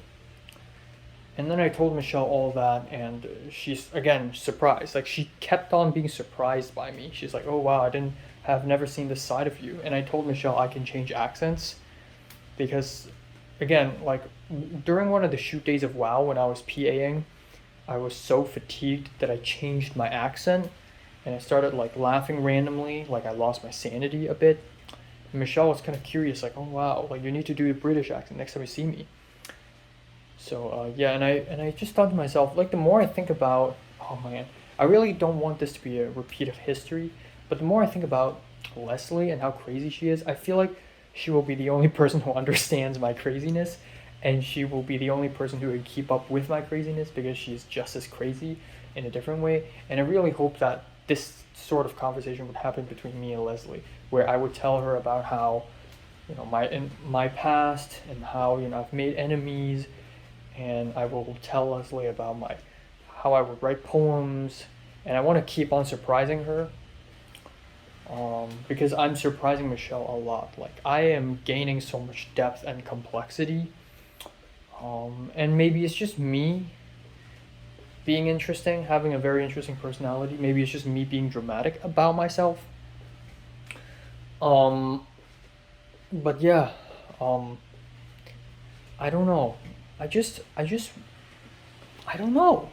And then I told Michelle all that, and she's again surprised. Like, she kept on being surprised by me. She's like, "Oh wow, have never seen this side of you." And I told Michelle I can change accents because, again, like during one of the shoot days of WoW when I was PAing, I was so fatigued that I changed my accent, and I started like laughing randomly, like I lost my sanity a bit. And Michelle was kind of curious, like, "Oh wow, like you need to do the British accent next time you see me." So yeah, and I just thought to myself, like the more I think about, oh man, I really don't want this to be a repeat of history, but the more I think about Leslie and how crazy she is, I feel like she will be the only person who understands my craziness, and she will be the only person who would keep up with my craziness because she's just as crazy in a different way. And I really hope that this sort of conversation would happen between me and Leslie, where I would tell her about how, my past and how I've made enemies, and I will tell Leslie about my how I would write poems, and I want to keep on surprising her. Because I'm surprising Michelle a lot. Like, I am gaining so much depth and complexity. And maybe it's just me being interesting, having a very interesting personality. Maybe it's just me being dramatic about myself. Um, but yeah, um, I don't know. I don't know.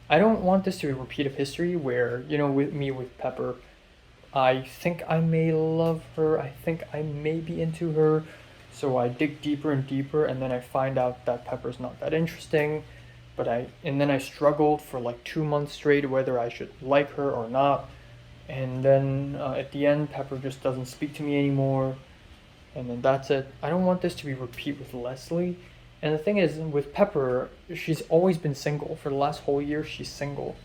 I don't want this to be a repeat of history where, with me with Pepper, I think I may love her, I think I may be into her, so I dig deeper and deeper, and then I find out that Pepper's not that interesting, and then I struggled for like 2 months straight whether I should like her or not, and then at the end, Pepper just doesn't speak to me anymore, and then that's it. I don't want this to be repeat with Leslie. And the thing is, with Pepper, she's always been single. For the last whole year, she's single.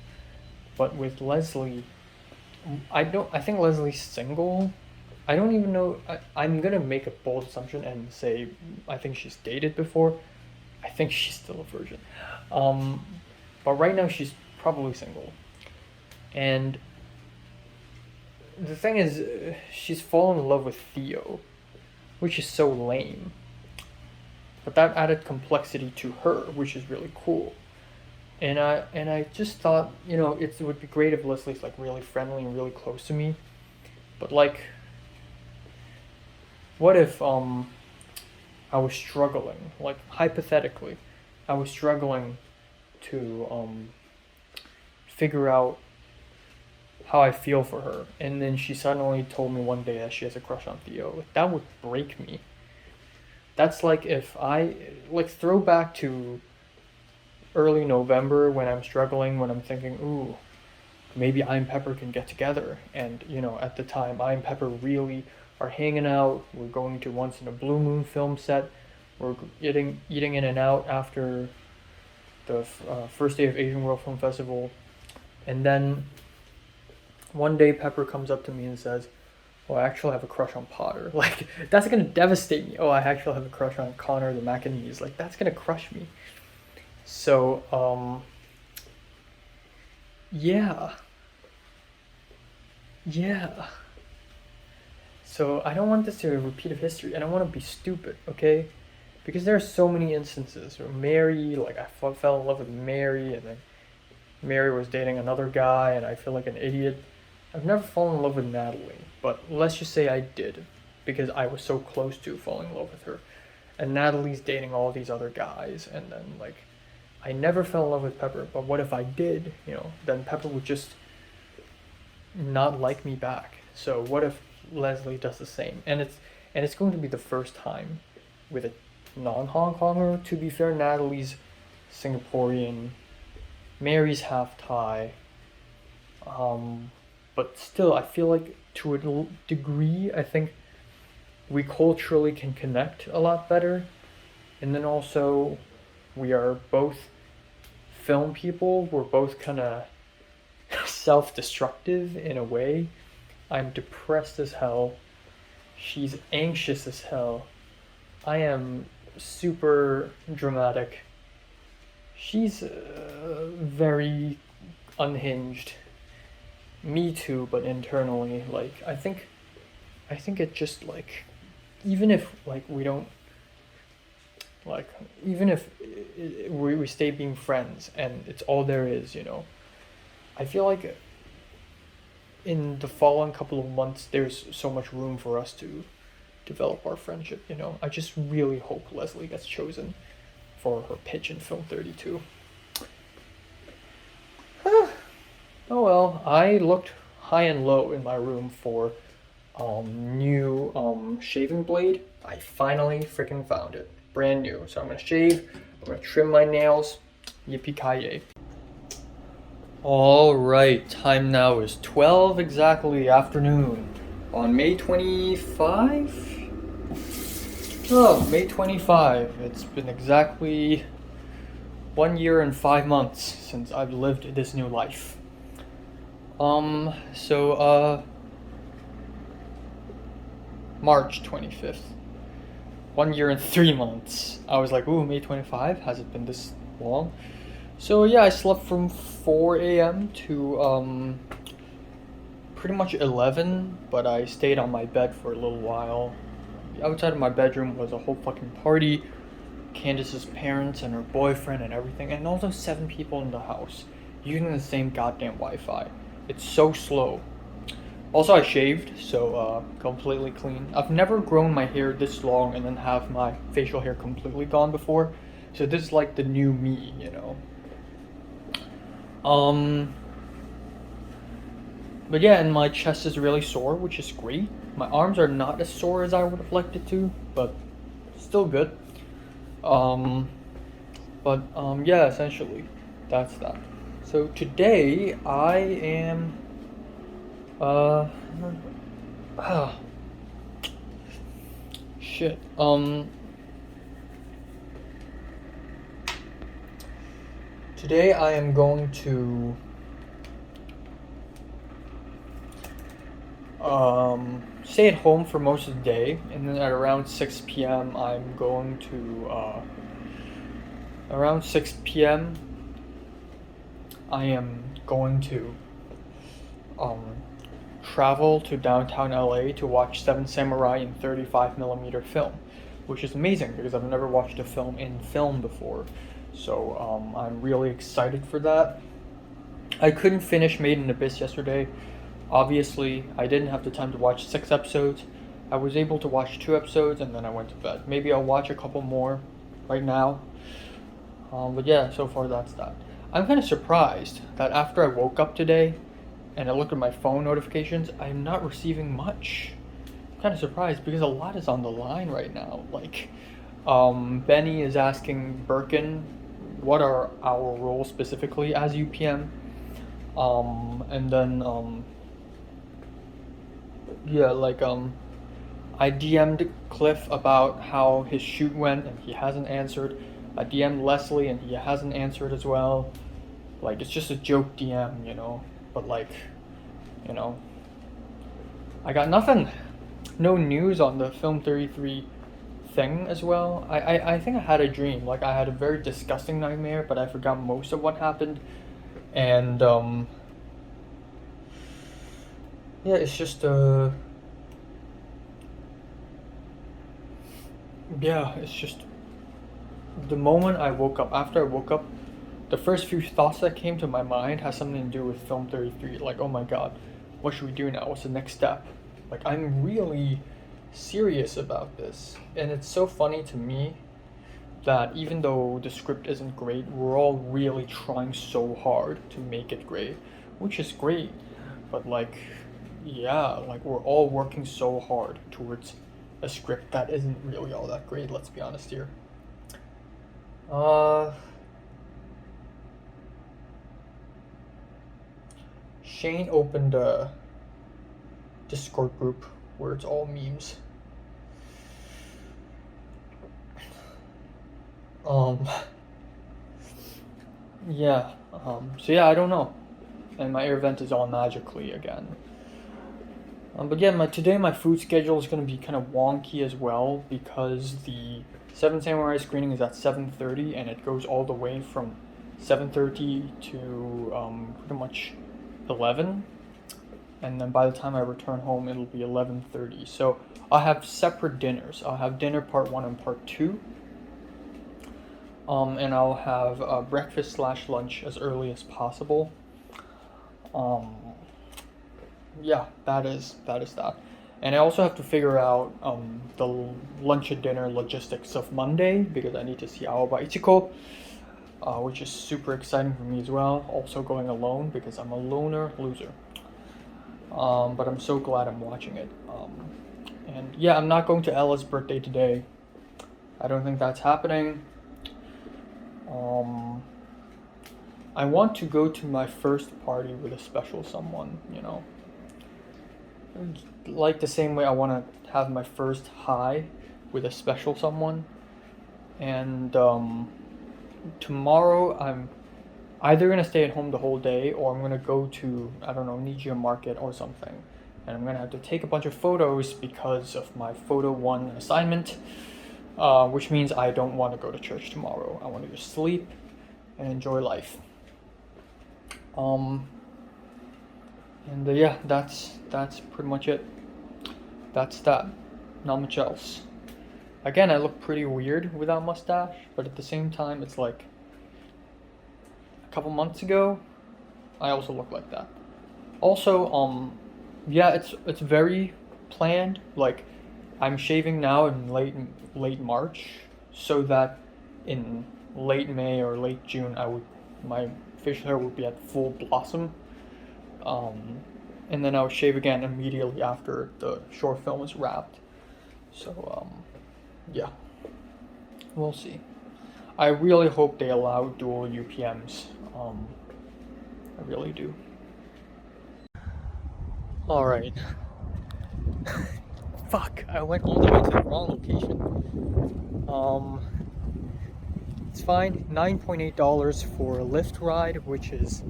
But with Leslie, I think Leslie's single. I don't even know. I'm gonna make a bold assumption and say I think she's dated before. I think she's still a virgin. Um, but right now she's probably single. And the thing is, she's fallen in love with Theo, which is so lame. But that added complexity to her, which is really cool. And I just thought, it would be great if Leslie's like really friendly and really close to me. But like, what if I was struggling, like hypothetically, I was struggling to figure out how I feel for her, and then she suddenly told me one day that she has a crush on Theo. That would break me. That's like if I like throw back to early November when I'm struggling, when I'm thinking, ooh, maybe I and Pepper can get together. And, at the time, I and Pepper really are hanging out. We're going to Once in a Blue Moon film set. We're eating in and out after the first day of Asian World Film Festival. And then one day Pepper comes up to me and says, oh, I actually have a crush on Potter. Like, that's going to devastate me. Oh, I actually have a crush on Connor the Macanese. Like, that's going to crush me. So, yeah. Yeah. So I don't want this to be a repeat of history. I don't want to be stupid, okay? Because there are so many instances where Mary, like I fell in love with Mary, and then Mary was dating another guy, and I feel like an idiot. I've never fallen in love with Natalie, but let's just say I did, because I was so close to falling in love with her. And Natalie's dating all these other guys, and then like, I never fell in love with Pepper, but what if I did, then Pepper would just not like me back. So what if Leslie does the same? And it's going to be the first time with a non-Hong Konger. To be fair, Natalie's Singaporean, Mary's half Thai. But still, I feel like to a degree, I think we culturally can connect a lot better. And then also, we are both film people. We're both kind of self-destructive in a way. I'm depressed as hell. She's anxious as hell. I am super dramatic. She's very unhinged. Me too, but internally, like I think it just like, even if like we don't like, even if we stay being friends and it's all there is, I feel like in the following couple of months there's so much room for us to develop our friendship. I just really hope Leslie gets chosen for her pitch in Film 32. Oh well, I looked high and low in my room for new shaving blade. I finally freaking found it. Brand new. So I'm gonna shave, I'm gonna trim my nails. Yippee-ki-yay. Alright, time now is 12 exactly afternoon on May 25? Oh, May 25. It's been exactly 1 year and 5 months since I've lived this new life. March 25th. 1 year and 3 months. I was like, ooh, May 25? Has it been this long? So yeah, I slept from 4 a.m. to pretty much 11, but I stayed on my bed for a little while. Outside of my bedroom was a whole fucking party. Candace's parents and her boyfriend and everything, and also 7 people in the house using the same goddamn Wi-Fi. It's so slow. Also, I shaved, so completely clean. I've never grown my hair this long and then have my facial hair completely gone before. So this is like the new me, But yeah, and my chest is really sore, which is great. My arms are not as sore as I would have liked it to, but still good. Yeah, essentially, that's that. So today I am, shit. Today I am going to stay at home for most of the day, and then at around 6 p.m. I'm going to around 6 p.m. I am going to um, travel to downtown LA to watch Seven Samurai in 35mm film, which is amazing because I've never watched a film in film before. So I'm really excited for that. I couldn't finish Made in Abyss yesterday. Obviously, I didn't have the time to watch 6 episodes. I was able to watch 2 episodes and then I went to bed. Maybe I'll watch a couple more right now. But yeah, so far that's that. I'm kind of surprised that after I woke up today and I looked at my phone notifications, I'm not receiving much. I'm kind of surprised because a lot is on the line right now. Like, Benny is asking Birkin, what are our roles specifically as UPM? And then, yeah, like, I DM'd Cliff about how his shoot went and he hasn't answered. I DM'd Leslie and he hasn't answered as well. Like, it's just a joke DM, you know? But, like, you know, I got nothing. No news on the Film 33 thing as well. I think I had a dream. Like, I had a very disgusting nightmare, but I forgot most of what happened. And, yeah, it's just, yeah, it's just the moment I woke up, after I woke up, the first few thoughts that came to my mind has something to do with Film 33. Like, oh my god, what should we do now? What's the next step? Like, I'm really serious about this. And it's so funny to me that even though the script isn't great, we're all really trying so hard to make it great, which is great. But, like, yeah, like, we're all working so hard towards a script that isn't really all that great, let's be honest here. Shane opened a Discord group where it's all memes. Yeah, so yeah, I don't know. And my air vent is on magically again. But yeah, today my food schedule is going to be kind of wonky as well because the Seven Samurai screening is at 7:30 and it goes all the way from 7:30 to pretty much 11. And then by the time I return home, it'll be 11:30. So I'll have separate dinners. I'll have dinner part 1 and part 2. And I'll have breakfast / lunch as early as possible. Yeah, that is that. And I also have to figure out the lunch and dinner logistics of Monday because I need to see Aoba Ichiko, which is super exciting for me as well. Also going alone because I'm a loner loser. But I'm so glad I'm watching it. And yeah, I'm not going to Ella's birthday today. I don't think that's happening. I want to go to my first party with a special someone, you know. Like the same way I want to have my first high with a special someone. And tomorrow I'm either going to stay at home the whole day or I'm going to go to, I don't know, Nijia Market or something. And I'm going to have to take a bunch of photos because of my photo 1 assignment, which means I don't want to go to church tomorrow. I want to just sleep and enjoy life. And yeah, that's pretty much it. That's that. Not much else. Again, I look pretty weird without mustache, but at the same time, it's like a couple months ago, I also look like that. Also, yeah, it's very planned. Like, I'm shaving now in late March, so that in late May or late June, my facial hair would be at full blossom. And then I would shave again immediately after the short film is wrapped. So, yeah, we'll see. I really hope they allow dual UPMs. I really do. Alright. Fuck, I went all the way to the wrong location. It's fine. $9.8 for a Lyft ride, which is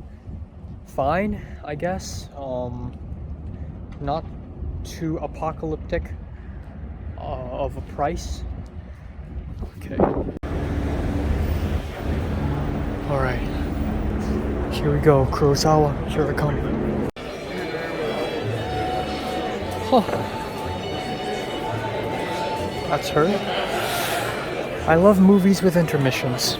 fine, I guess. Not too apocalyptic of a price. Okay. Alright. Here we go, Kurosawa. Here I come. Huh. That's her. I love movies with intermissions.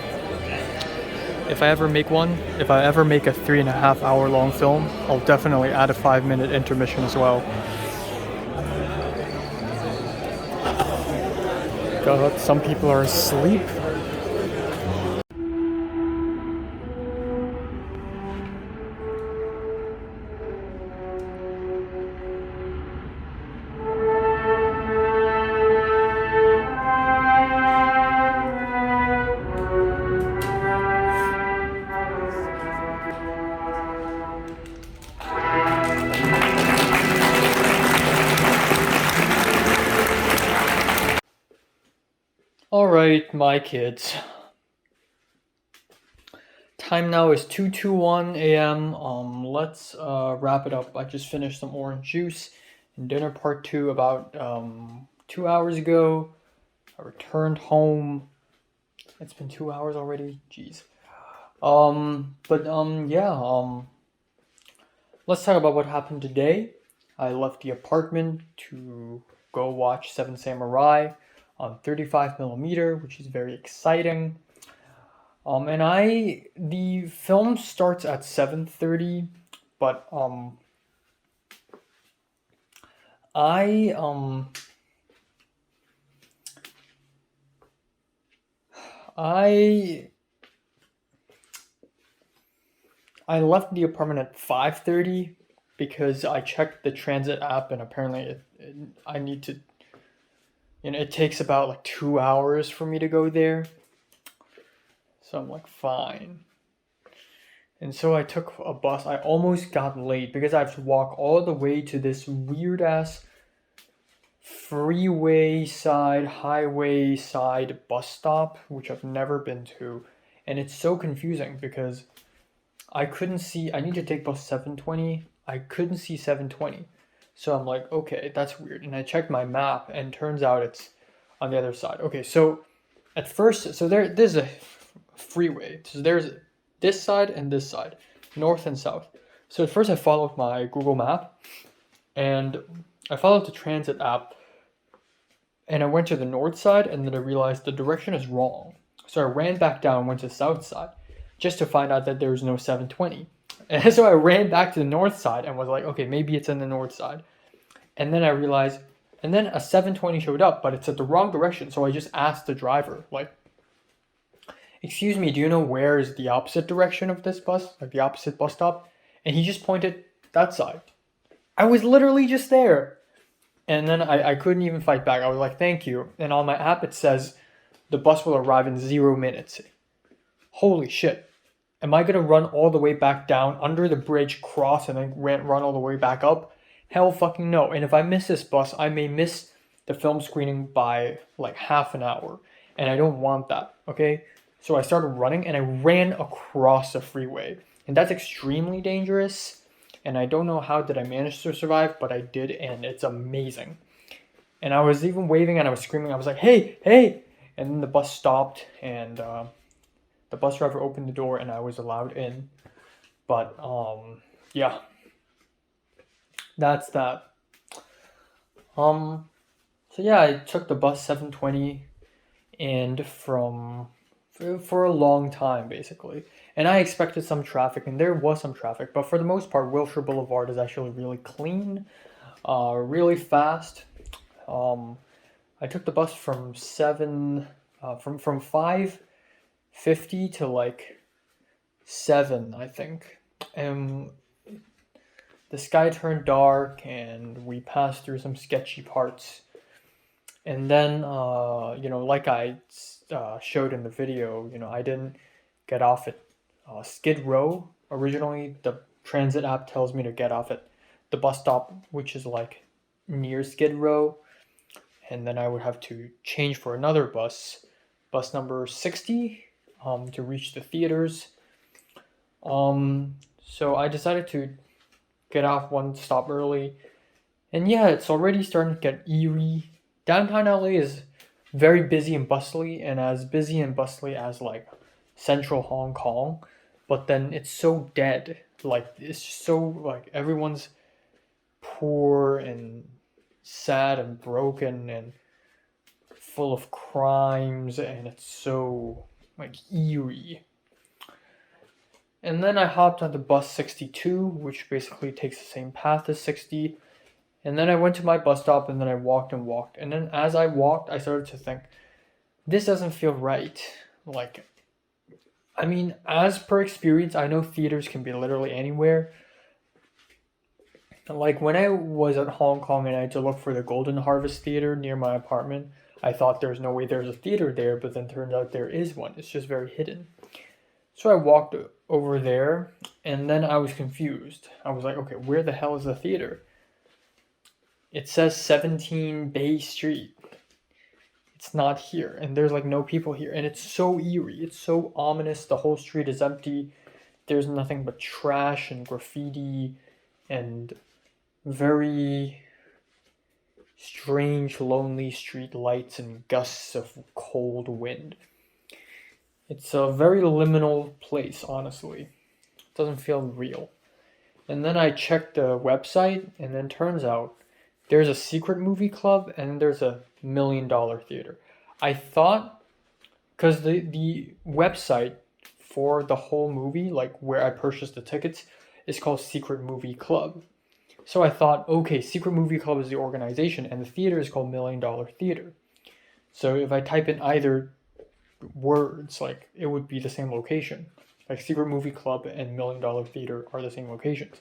If I ever make one, if I ever make a 3.5 hour long film, I'll definitely add a 5-minute intermission as well. God, some people are asleep. Alright, my kids. Time now is 2:21 a.m. Let's wrap it up. I just finished some orange juice and dinner part 2 about 2 hours ago. I returned home. It's been 2 hours already. Jeez. Let's talk about what happened today. I left the apartment to go watch Seven Samurai on 35mm, which is very exciting. The film starts at 7:30, but I left the apartment at 5:30 because I checked the transit app and apparently I need to, it takes about like 2 hours for me to go there. So I'm like, fine. And so I took a bus. I almost got late because I have to walk all the way to this weird ass freeway side, highway side bus stop, which I've never been to. And it's so confusing because I couldn't see, I need to take bus 720. I couldn't see 720. So I'm like, okay, that's weird. And I checked my map and turns out it's on the other side. Okay, so at first, so there's a freeway. So there's this side and this side, north and south. So at first I followed my Google map and I followed the transit app and I went to the north side and then I realized the direction is wrong. So I ran back down and went to the south side just to find out that there was no 720. And so I ran back to the north side and was like, okay, maybe it's in the north side. And then I realized, and then a 720 showed up, but it's at the wrong direction. So I just asked the driver, like, excuse me, do you know where is the opposite direction of this bus, like the opposite bus stop? And he just pointed that side. I was literally just there. And then I couldn't even fight back. I was like, thank you. And on my app, it says the bus will arrive in 0 minutes. Holy shit. Am I going to run all the way back down under the bridge, cross, and then run all the way back up? Hell fucking no. And if I miss this bus, I may miss the film screening by like half an hour. And I don't want that, okay? So I started running and I ran across the freeway. And that's extremely dangerous. And I don't know how did I manage to survive, but I did, and it's amazing. And I was even waving and I was screaming. I was like, hey, hey! And then the bus stopped and the bus driver opened the door and I was allowed in. But yeah, that's that. So yeah, I took the bus 720 and for a long time basically. And I expected some traffic, and there was some traffic, but for the most part, Wilshire Boulevard is actually really clean, really fast. I took the bus from 5:50 to like 7, I think. And the sky turned dark, and we passed through some sketchy parts. And then, like I showed in the video, I didn't get off at Skid Row. Originally, the transit app tells me to get off at the bus stop, which is like near Skid Row. And then I would have to change for another bus number 60, to reach the theaters. So I decided to get off one stop early And yeah, it's already starting to get eerie. Downtown LA is very busy and bustly, and as busy and bustly as like central Hong Kong, but then it's so dead. Like it's just so like everyone's poor and sad and broken and full of crimes, and it's so like eerie. And then I hopped on the bus 62, which basically takes the same path as 60. And then I went to my bus stop, and then I walked and walked. And then as I walked, I started to think, this doesn't feel right. Like, I mean, as per experience, I know theaters can be literally anywhere. Like when I was at Hong Kong and I had to look for the Golden Harvest Theater near my apartment, I thought there's no way there's a theater there, but then turns out there is one. It's just very hidden. So I walked over there, and then I was confused. I was like, okay, where the hell is the theater? It says 17 Bay Street. It's not here, and there's like no people here, and it's so eerie. It's so ominous. The whole street is empty. There's nothing but trash and graffiti and very strange, lonely street lights and gusts of cold wind. It's a very liminal place, honestly. It doesn't feel real. And then I checked the website, and then turns out there's a secret movie club and there's a $1 million theater. I thought, because the website for the whole movie, like where I purchased the tickets, is called Secret Movie Club. So I thought, okay, Secret Movie Club is the organization, and the theater is called $1 Million Theater. So if I type in either words, like it would be the same location. Like Secret Movie Club and $1 Million Theater are the same locations.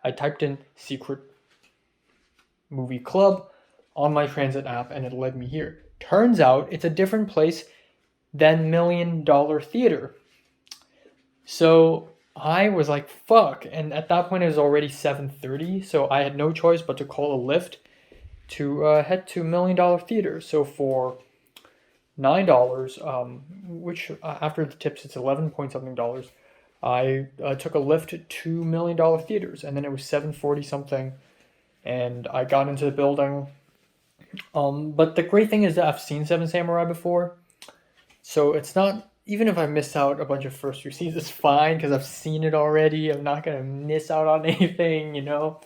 I typed in Secret Movie Club on my transit app, and it led me here. Turns out it's a different place than $1 Million Theater. So I was like, fuck. And at that point, it was already 7:30, so I had no choice but to call a Lyft to head to $1 Million Theater. So for $9, which after the tips, it's 11 point something dollars, I took a Lyft to $1 Million Theaters, and then it was 7:40 something, and I got into the building. But the great thing is that I've seen Seven Samurai before, so it's not, even if I miss out a bunch of first few scenes, it's fine because I've seen it already. I'm not gonna miss out on anything, you know.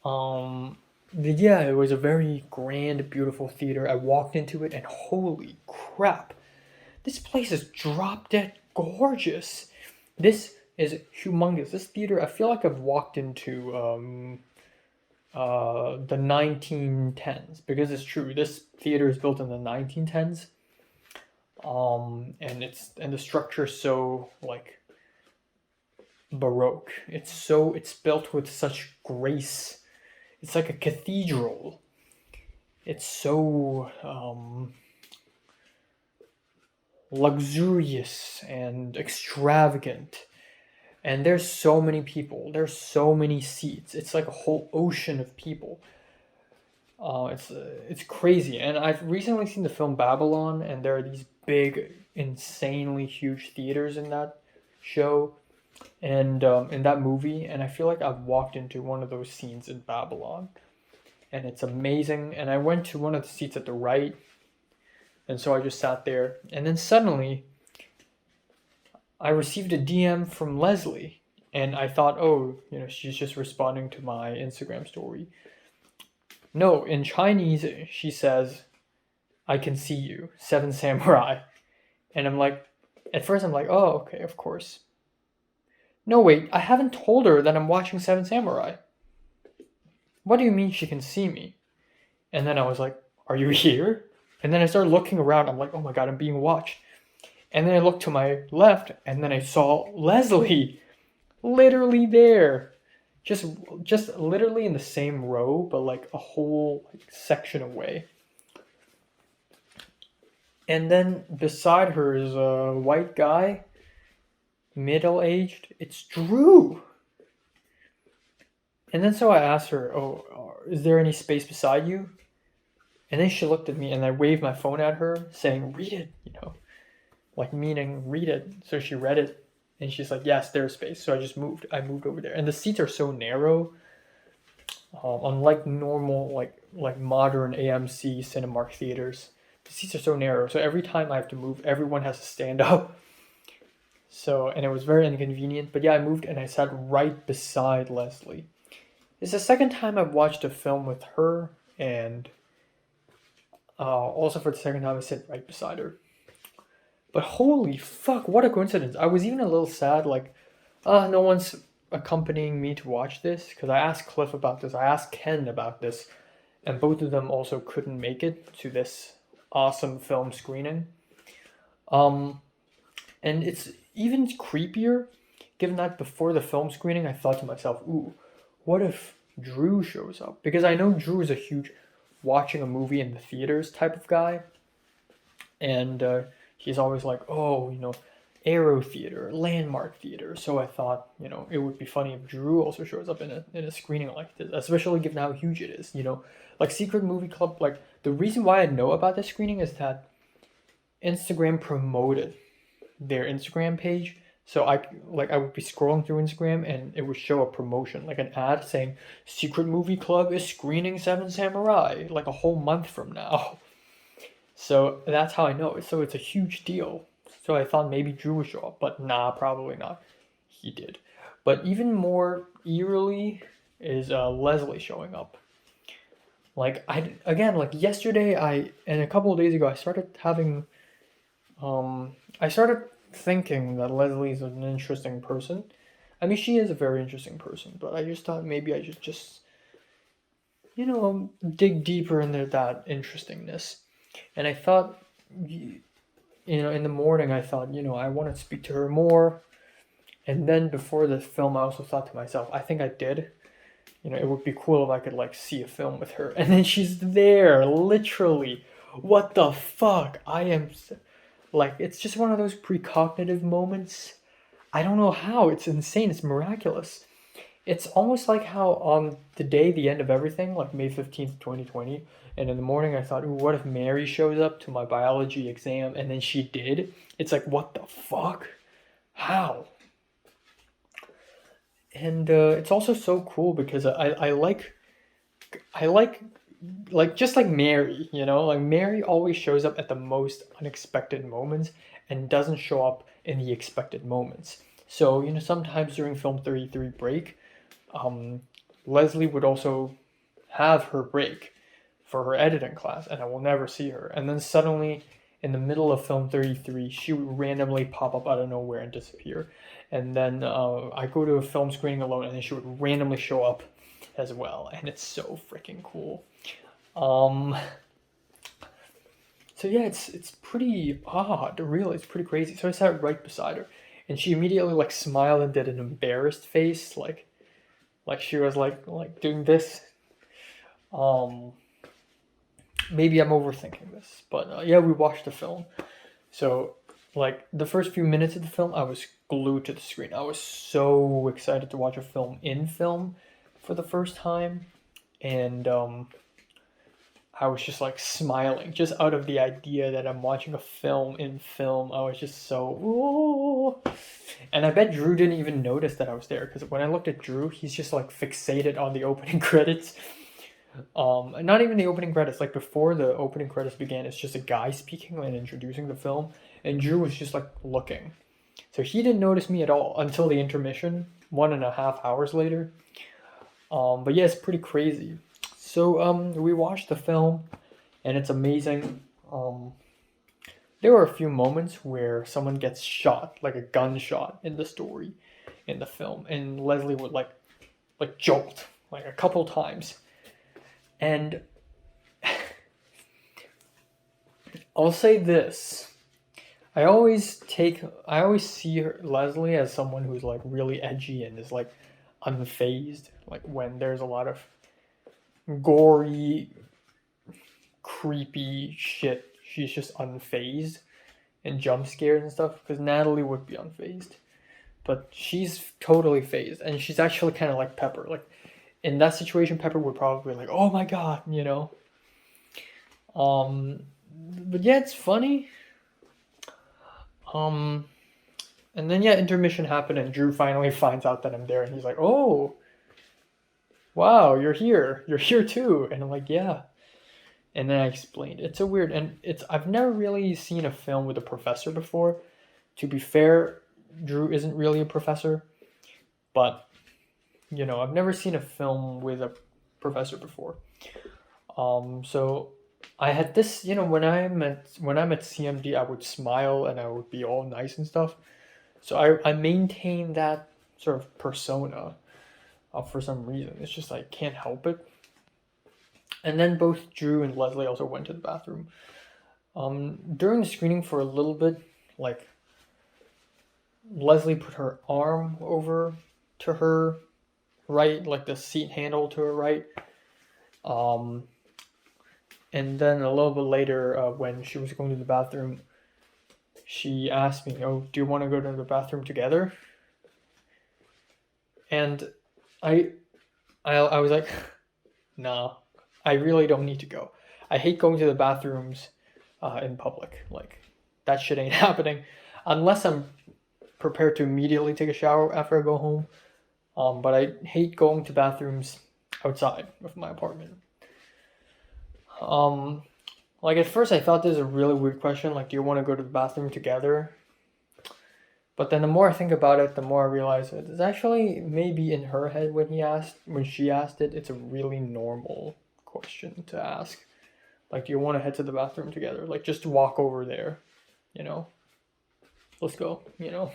But yeah, it was a very grand, beautiful theater. I walked into it, and holy crap, this place is drop dead gorgeous. This is humongous. This theater, I feel like I've walked into the 1910s, because it's true. This theater is built in the 1910s, and the structure is so like baroque. It's built with such grace. It's like a cathedral. It's so luxurious and extravagant. And there's so many people. There's so many seats. It's like a whole ocean of people. It's crazy. And I've recently seen the film Babylon, and there are these big, insanely huge theaters in that show, and in that movie. And I feel like I've walked into one of those scenes in Babylon, and it's amazing. And I went to one of the seats at the right, and so I just sat there. And then suddenly, I received a DM from Leslie, and I thought, oh, she's just responding to my Instagram story. No, in Chinese, she says, I can see you, Seven Samurai. And at first I'm like, oh, okay, of course. No, wait, I haven't told her that I'm watching Seven Samurai. What do you mean she can see me? And then I was like, are you here? And then I started looking around. I'm like, oh my God, I'm being watched. And then I looked to my left, and then I saw Leslie literally there. Just literally in the same row, but like a whole section away. And then beside her is a white guy, middle-aged. It's Drew. And then so I asked her, oh, is there any space beside you? And then she looked at me, and I waved my phone at her, saying, read it, like meaning read it. So she read it, and she's like, yes, there's space. So I moved over there. And the seats are so narrow. Unlike normal like modern AMC Cinemark theaters, the seats are so narrow. So every time I have to move, everyone has to stand up. So and it was very inconvenient. But yeah, I moved and I sat right beside Leslie. It's the second time I've watched a film with her, and also for the second time I sit right beside her. But holy fuck, what a coincidence! I was even a little sad, like, no one's accompanying me to watch this because I asked Cliff about this, I asked Ken about this, and both of them also couldn't make it to this awesome film screening. Um, and it's even creepier, given that before the film screening, I thought to myself, "Ooh, what if Drew shows up?" Because I know Drew is a huge watching a movie in the theaters type of guy, and he's always like, "Oh, Aero Theater, Landmark Theater." So I thought, it would be funny if Drew also shows up in a screening like this, especially given how huge it is. Like Secret Movie Club. Like the reason why I know about this screening is that Instagram promoted their Instagram page. So I would be scrolling through Instagram and it would show a promotion, like an ad saying Secret Movie Club is screening Seven Samurai like a whole month from now. So that's how I know it. So it's a huge deal. So I thought maybe Drew would show up, but nah, probably not. He did. But even more eerily is Leslie showing up. Like like yesterday and a couple of days ago I started having I started thinking that Leslie is an interesting person. I mean, she is a very interesting person, but I just thought maybe I should just, dig deeper into that interestingness. And I thought, in the morning, I thought, I want to speak to her more. And then before the film, I also thought to myself, I think I did. It would be cool if I could, like, see a film with her. And then she's there, literally. What the fuck? Like, it's just one of those precognitive moments. I don't know how. It's insane. It's miraculous. It's almost like how on the end of everything, like May 15th, 2020, and in the morning I thought, ooh, what if Mary shows up to my biology exam? And then she did. It's like, what the fuck? How? And it's also so cool because I like just like Mary, like Mary always shows up at the most unexpected moments and doesn't show up in the expected moments. So, sometimes during Film 33 break, um, Leslie would also have her break for her editing class, and I will never see her. And then suddenly, in the middle of Film 33, she would randomly pop up out of nowhere and disappear. And then I go to a film screening alone, and then she would randomly show up as well, and it's so freaking cool. Um, so yeah, it's pretty odd, really. It's pretty crazy. So I sat right beside her, and she immediately like smiled and did an embarrassed face, like she was like doing this. Um, Maybe I'm overthinking this, but yeah, we watched the film. So like the first few minutes of the film, I was glued to the screen. I was so excited to watch a film in film for the first time, and I was just like smiling just out of the idea that I'm watching a film in film. I was just so ooh. And I bet Drew didn't even notice that I was there because when I looked at Drew, he's just like fixated on the opening credits. Not even the opening credits. Like before the opening credits began, it's just a guy speaking and introducing the film, and Drew was just like looking. So he didn't notice me at all until the intermission, 1.5 hours later. But yeah, it's pretty crazy. So we watched the film, and it's amazing. There were a few moments where someone gets shot, like a gunshot in the story, in the film, and Leslie would like jolt like a couple times, and I'll say this: I always see Leslie as someone who's like really edgy and is like unfazed, like when there's a lot of gory, creepy shit. She's just unfazed and jump scares and stuff. Because Natalie would be unfazed, but she's totally phased, and she's actually kind of like Pepper. Like in that situation, Pepper would probably be like, "Oh my god." Um, but yeah, it's funny. Um, and then yeah, intermission happened, and Drew finally finds out that I'm there, and he's like, "Oh, wow, you're here. You're here too. And I'm like, yeah. And then I explained. It's a weird, and it's, I've never really seen a film with a professor before. To be fair, Drew isn't really a professor, but I've never seen a film with a professor before. So I had this, when I'm at CMD, I would smile and I would be all nice and stuff. So I maintain that sort of persona for some reason. It's just I can't help it. And then both Drew and Leslie also went to the bathroom. During the screening for a little bit, like Leslie put her arm over to her right, like the seat handle to her right. Um, and then a little bit later, when she was going to the bathroom, she asked me, "Oh, do you want to go to the bathroom together?" And I, I was like, "Nah, I really don't need to go. I hate going to the bathrooms in public. Like that shit ain't happening, unless I'm prepared to immediately take a shower after I go home. But I hate going to bathrooms outside of my apartment. Um, like at first I thought this was a really weird question. Like, do you want to go to the bathroom together? But then the more I think about it, the more I realize that it's actually maybe in her head when she asked it, it's a really normal question to ask. Like, do you want to head to the bathroom together? Like, just walk over there, you know? Let's go, you know?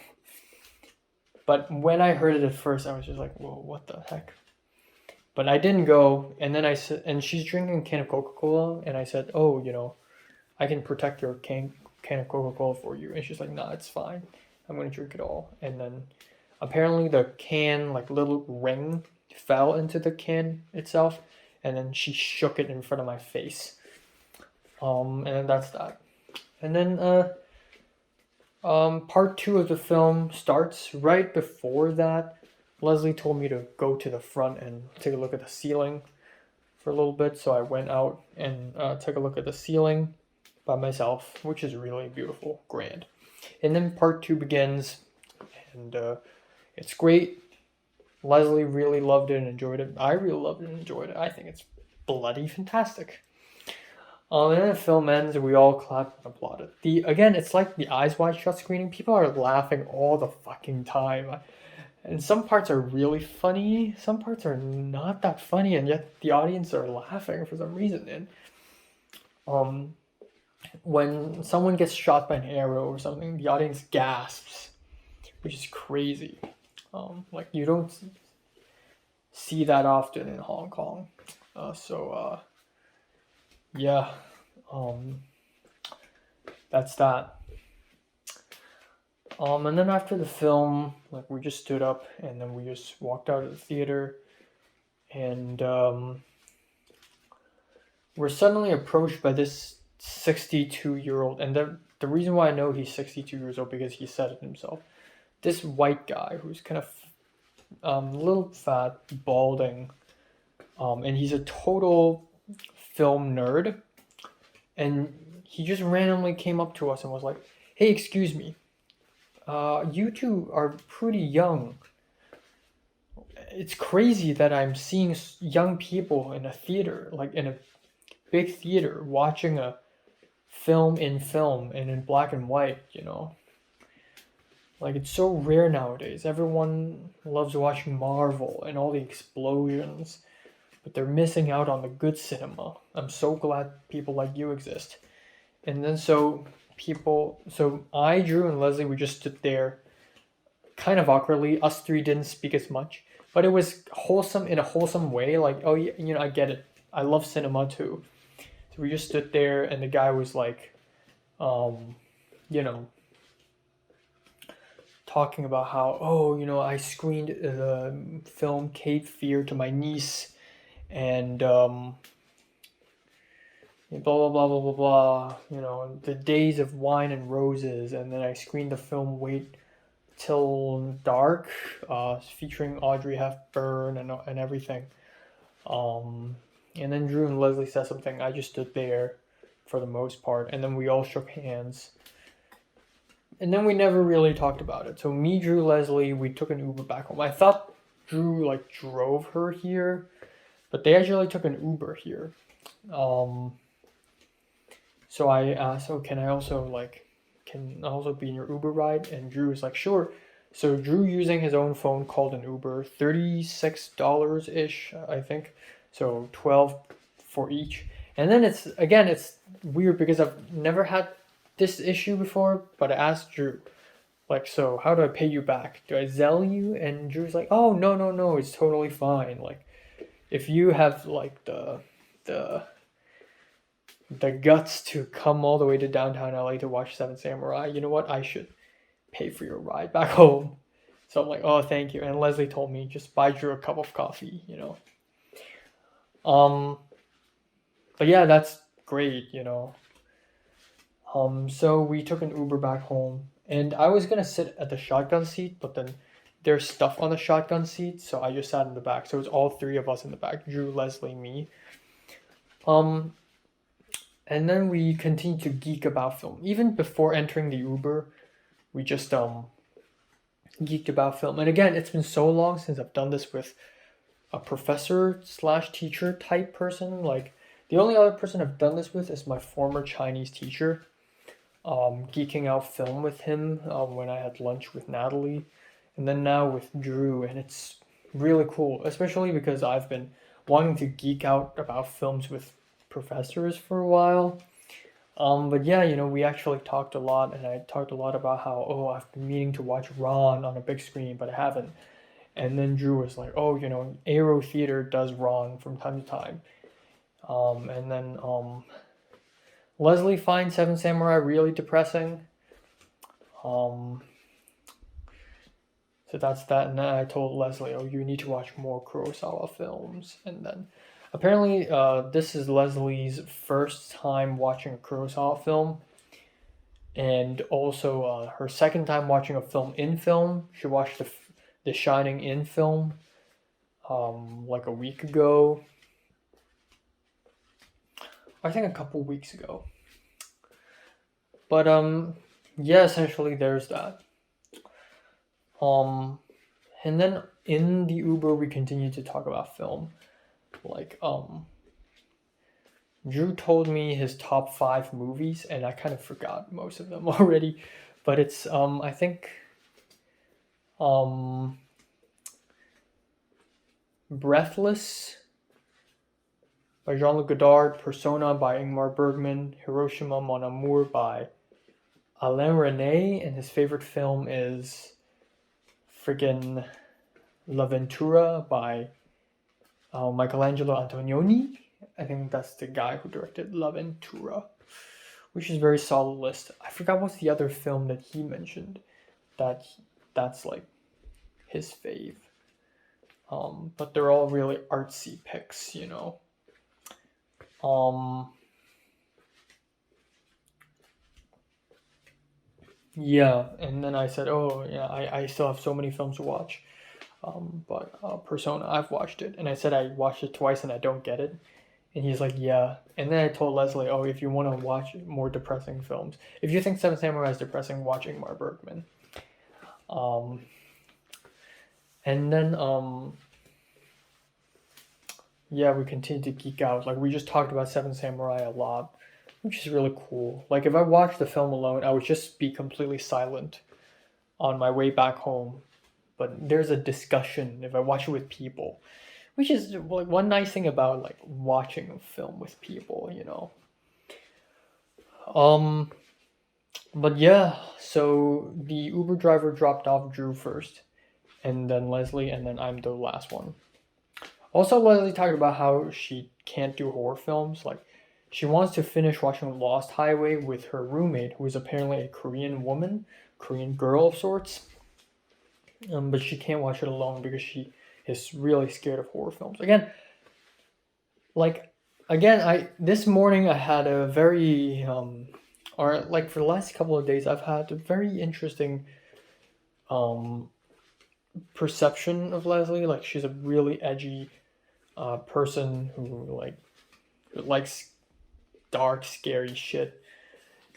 But when I heard it at first, I was just like, whoa, what the heck? But I didn't go, and then I said, and she's drinking a can of Coca Cola, and I said, oh, I can protect your can of Coca Cola for you. And she's like, nah, it's fine. I'm gonna drink it all. And then apparently the can, like little ring, fell into the can itself, and then she shook it in front of my face. And then that's that. And then part two of the film starts right before that. Leslie told me to go to the front and take a look at the ceiling for a little bit, so I went out and took a look at the ceiling by myself, which is really beautiful, grand. And then part two begins, and it's great. Leslie really loved it and enjoyed it. I really loved it and enjoyed it. I think it's bloody fantastic. And then the film ends, and we all clapped and applauded. Again, it's like the Eyes Wide Shut screening. People are laughing all the fucking time. And some parts are really funny, some parts are not that funny, and yet the audience are laughing for some reason. And when someone gets shot by an arrow or something, the audience gasps, which is crazy. Like you don't see that often in Hong Kong. Yeah, that's that. And then after the film, like we just stood up and then we just walked out of the theater, and we're suddenly approached by this 62-year-old, and the reason why I know he's 62 years old because he said it himself. This white guy who's kind of little fat, balding, and he's a total film nerd, and he just randomly came up to us and was like, "Hey, excuse me. You two are pretty young. It's crazy that I'm seeing young people in a theater, like in a big theater, watching a film and in black and white, Like, it's so rare nowadays. Everyone loves watching Marvel and all the explosions, but they're missing out on the good cinema. I'm so glad people like you exist." And then so I, Drew, and Leslie, we just stood there kind of awkwardly. Us three didn't speak as much, but it was wholesome in a wholesome way. Like, oh, yeah, I get it. I love cinema too. So we just stood there, and the guy was like, you know, talking about how, oh, I screened the film Cape Fear to my niece, and blah blah blah blah blah blah. The Days of Wine and Roses, and then I screened the film Wait Till Dark, featuring Audrey Hepburn and everything. And then Drew and Leslie said something. I just stood there for the most part, and then we all shook hands. And then we never really talked about it. So me, Drew, Leslie, we took an Uber back home. I thought Drew drove her here, but they actually took an Uber here. Um, so I asked, "Oh, can I also be in your Uber ride?" And Drew was like, "Sure." So Drew, using his own phone, called an Uber, $36 ish, I think. So 12 for each. And then it's weird because I've never had this issue before, but I asked Drew, like, so how do I pay you back? Do I Zelle you? And Drew's like, oh, no, no, no, it's totally fine. Like, if you have like the the guts to come all the way to downtown LA to watch Seven Samurai, you know what? I should pay for your ride back home. So I'm like, oh, thank you. And Leslie told me just buy Drew a cup of coffee. Um, but yeah, that's great. So we took an Uber back home, and I was gonna sit at the shotgun seat, but then there's stuff on the shotgun seat, so I just sat in the back. So it was all three of us in the back: Drew, Leslie, me. Um, and then we continued to geek about film. Even before entering the Uber, we just geeked about film. And again, it's been so long since I've done this with a professor slash teacher type person. Like the only other person I've done this with is my former Chinese teacher. Geeking out film with him when I had lunch with Natalie, and then now with Drew, and it's really cool, especially because I've been wanting to geek out about films with professors for a while. But yeah, we actually talked a lot, and I talked a lot about how, oh, I've been meaning to watch Ron on a big screen, but I haven't. And then Drew was like, oh, Aero Theater does Ron from time to time. And then Leslie finds Seven Samurai really depressing. So that's that. And then I told Leslie, oh, you need to watch more Kurosawa films. And then apparently this is Leslie's first time watching a Kurosawa film. And also her second time watching a film in film. She watched the Shining in film like a week ago. I think a couple weeks ago. But yeah, essentially there's that. And then in the Uber we continued to talk about film. Like Drew told me his top 5 movies, and I kind of forgot most of them already. But it's I think Breathless by Jean-Luc Godard, Persona by Ingmar Bergman, Hiroshima Mon Amour by Alain Resnais, and his favorite film is friggin' La Ventura by Michelangelo Antonioni. I think that's the guy who directed La Ventura, which is a very solid list. I forgot what's the other film that he mentioned that's like his fave. But they're all really artsy picks. Yeah, and then I said, oh yeah, I still have so many films to watch. But Persona, I've watched it, and I said I watched it twice and I don't get it. And he's like, yeah. And then I told Leslie, oh, if you want to watch more depressing films, if you think Seven Samurai is depressing, watch Ingmar Bergman. And then yeah, we continued to geek out. Like we just talked about Seven Samurai a lot, which is really cool. Like if I watched the film alone, I would just be completely silent on my way back home. But there's a discussion if I watch it with people, which is like one nice thing about like watching a film with people. But yeah, so the Uber driver dropped off Drew first, and then Leslie, and then I'm the last one. Also, Leslie talked about how she can't do horror films. Like, she wants to finish watching Lost Highway with her roommate, who is apparently a Korean woman, Korean girl of sorts. But she can't watch it alone because she is really scared of horror films. I this morning I had a very or like for the last couple of days I've had a very interesting perception of Leslie. Like she's a really edgy person who likes dark, scary shit.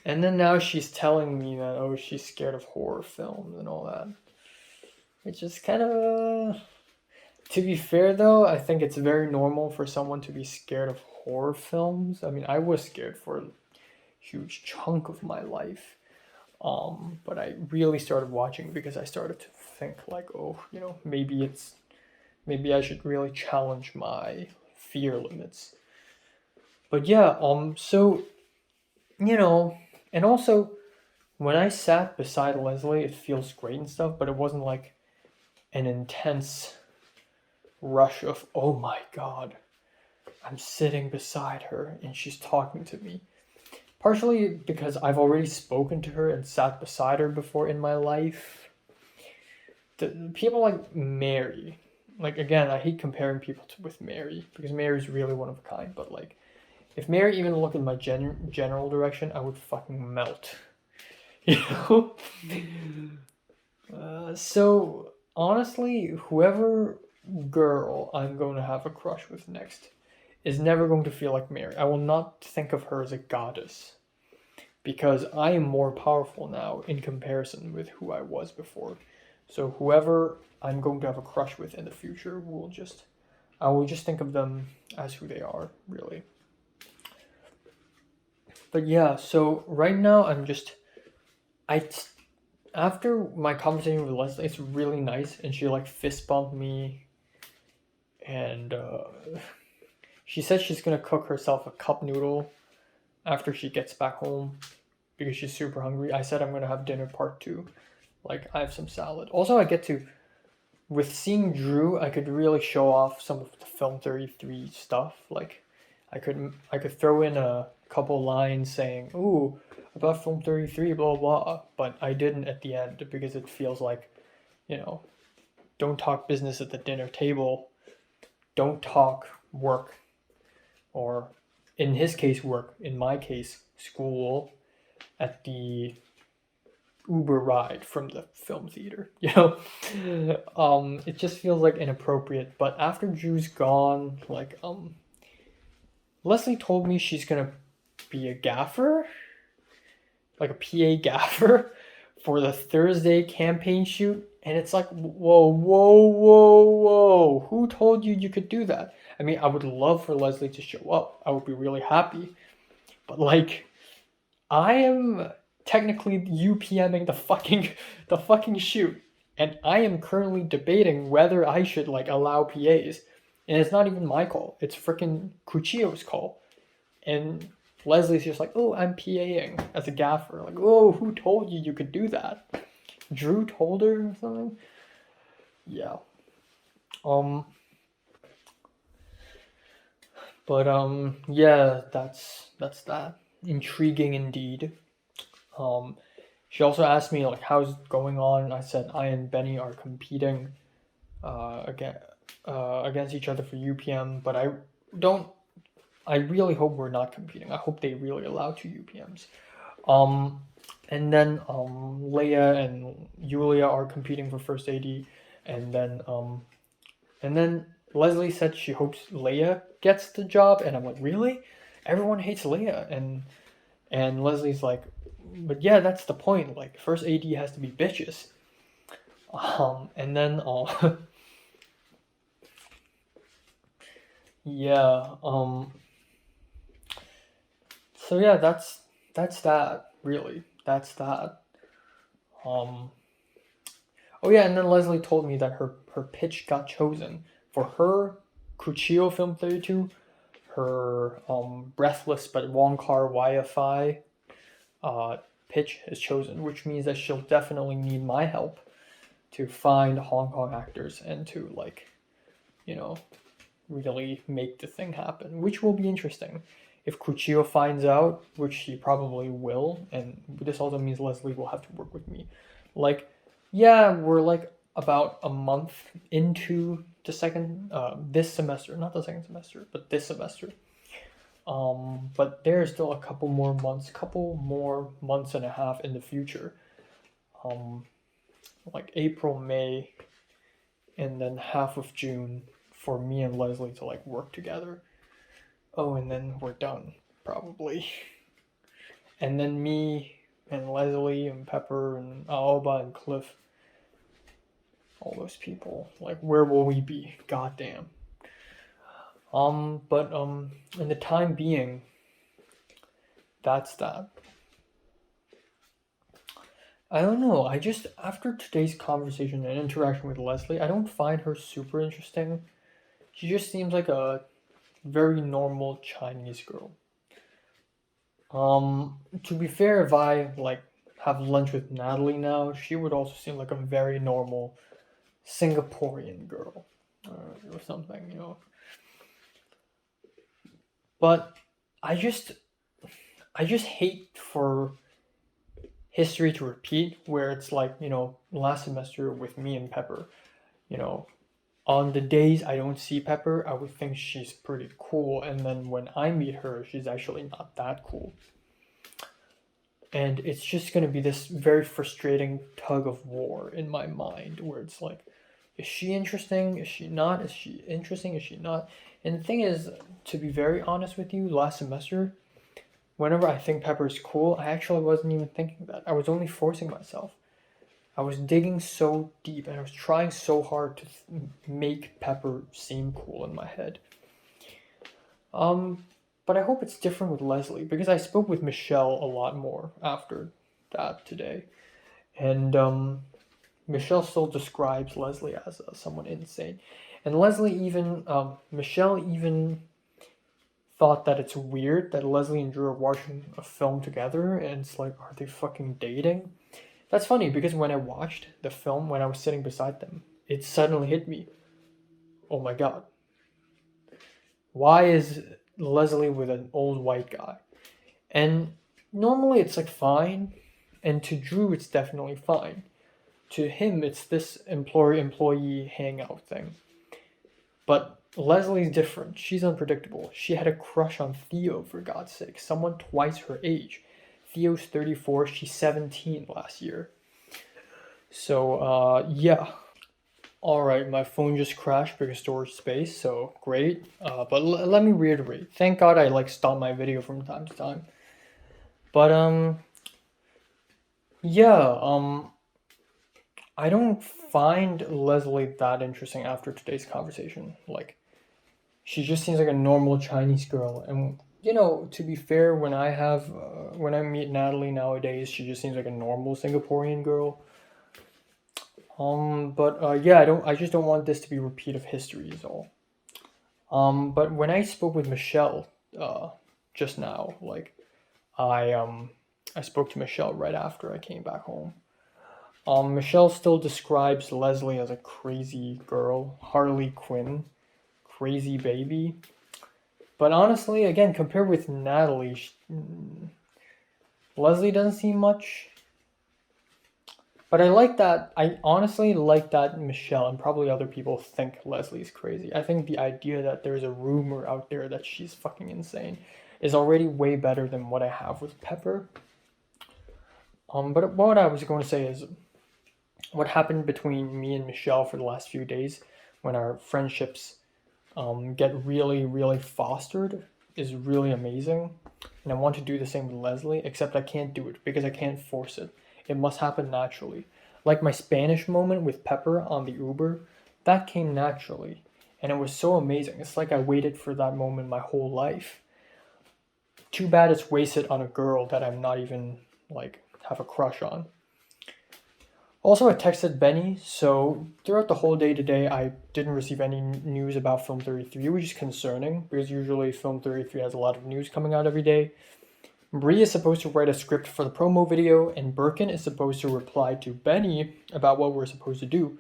And then now she's telling me that, oh, she's scared of horror films and all that. It's just kind of To be fair though, I think it's very normal for someone to be scared of horror films. I mean, I was scared for a huge chunk of my life. But I really started watching because I started to think like, oh, maybe I should really challenge my fear limits. But yeah, so you know, and also when I sat beside Leslie, it feels great and stuff, but it wasn't like an intense rush of, oh my god, I'm sitting beside her and she's talking to me. Partially because I've already spoken to her and sat beside her before in my life. People like Mary, like again, I hate comparing people with Mary because Mary's really one of a kind, but like if Mary even looked in my general direction, I would fucking melt. You know? So honestly, whoever girl I'm going to have a crush with next is never going to feel like Mary. I will not think of her as a goddess because I am more powerful now in comparison with who I was before. So whoever I'm going to have a crush with in the future I will just think of them as who they are, really. But yeah, so right now I after my conversation with Leslie, it's really nice, and she like fist bumped me, and she said she's gonna cook herself a cup noodle after she gets back home because she's super hungry. I said I'm gonna have dinner part two, like I have some salad. Also, I get to with seeing Drew, I could really show off some of the Film 33 stuff. Like, I could throw in a couple lines saying, "Ooh, about Film 33, blah blah," but I didn't at the end because it feels like, you know, don't talk business at the dinner table, don't talk work, or in his case work, in my case school, at the Uber ride from the film theater. It just feels like inappropriate. But after Drew's gone, like Leslie told me she's gonna be a gaffer, like a PA gaffer, for the Thursday campaign shoot. And it's like, whoa, whoa, whoa, whoa. Who told you you could do that? I mean, I would love for Leslie to show up. I would be really happy. But like, I am technically UPMing the fucking shoot, and I am currently debating whether I should like allow PAs, and it's not even my call. It's freaking Cuchillo's call, and Leslie's just like, oh, I'm PAing as a gaffer. Like, oh, who told you you could do that? Drew told her or something. Yeah. Um. But yeah, that's that. Intriguing indeed. Um, she also asked me like how's it going on. I said I and Benny are competing again against each other for UPM, but don't. I really hope we're not competing. I hope they really allow two UPMs. Um, and then Leia and Yulia are competing for first AD, and then Leslie said she hopes Leia gets the job, and I'm like, really? Everyone hates Leia, and Leslie's like, but yeah, that's the point. Like, first AD has to be bitches. And then yeah. So yeah, that's that. Really, that's that. Um. Oh yeah, and then Leslie told me that her pitch got chosen for her Cuchillo Film 32. Her Breathless but Wonka Wi-Fi pitch is chosen, which means that she'll definitely need my help to find Hong Kong actors and to like, you know, really make the thing happen, which will be interesting. If Cuchillo finds out, which he probably will, and this also means Leslie will have to work with me. Like, yeah, we're like about a month into the second, this semester, not the second semester, but this semester. But there's still a couple more months and a half in the future. Um, like April, May, and then half of June for me and Leslie to like work together. Oh, and then we're done, probably. And then me and Leslie and Pepper and Aoba and Cliff All those people. Like, where will we be? Goddamn. But in the time being, that's that. I don't know. I just after today's conversation and interaction with Leslie, I don't find her super interesting. She just seems like a very normal Chinese girl. To be fair, if I like have lunch with Natalie now, she would also seem like a very normal Singaporean girl, or something, you know. But I just, I just hate for history to repeat, where it's like, you know, last semester with me and Pepper, you know, on the days I don't see Pepper, I would think she's pretty cool, and then when I meet her, she's actually not that cool. And it's just gonna be this very frustrating tug of war in my mind where it's like, is she interesting? Is she not? Is she interesting? Is she not? And the thing is, to be very honest with you, last semester, whenever I think Pepper is cool, I actually wasn't even thinking that. I was only forcing myself. I was digging so deep and I was trying so hard to make Pepper seem cool in my head. Um, but I hope it's different with Leslie because I spoke with Michelle a lot more after that today. And Michelle still describes Leslie as someone insane. And Michelle even thought that it's weird that Leslie and Drew are watching a film together, and it's like, are they fucking dating? That's funny because when I watched the film, when I was sitting beside them, it suddenly hit me. Oh my god, why is Leslie with an old white guy? And normally it's like fine, and to Drew it's definitely fine. To him, it's this employee hangout thing. But Leslie's different. She's unpredictable. She had a crush on Theo, for God's sake. Someone twice her age. Theo's 34, she's 17 last year. So, yeah. Alright, my phone just crashed because storage space, so great. But let me reiterate. Thank God I like stop my video from time to time. But, yeah, I don't find Leslie that interesting after today's conversation. Like, she just seems like a normal Chinese girl, and you know, to be fair, when I meet Natalie nowadays, she just seems like a normal Singaporean girl. But yeah, I just don't want this to be a repeat of history, is all. But when I spoke with Michelle, just now, like I um, I spoke to Michelle right after I came back home. Michelle still describes Leslie as a crazy girl, Harley Quinn, crazy baby. But honestly, again, compared with Natalie, Leslie doesn't seem much. But I like that. I honestly like that Michelle and probably other people think Leslie's crazy. I think the idea that there's a rumor out there that she's fucking insane is already way better than what I have with Pepper. But what I was going to say is what happened between me and Michelle for the last few days when our friendships get really, really fostered is really amazing. And I want to do the same with Leslie, except I can't do it because I can't force it. It must happen naturally. Like my Spanish moment with Pepper on the Uber, that came naturally. And it was so amazing. It's like I waited for that moment my whole life. Too bad it's wasted on a girl that I'm not even like have a crush on. Also, I texted Benny, so throughout the whole day today, I didn't receive any news about Film 33, which is concerning because usually Film 33 has a lot of news coming out every day. Marie is supposed to write a script for the promo video, and Birkin is supposed to reply to Benny about what we're supposed to do,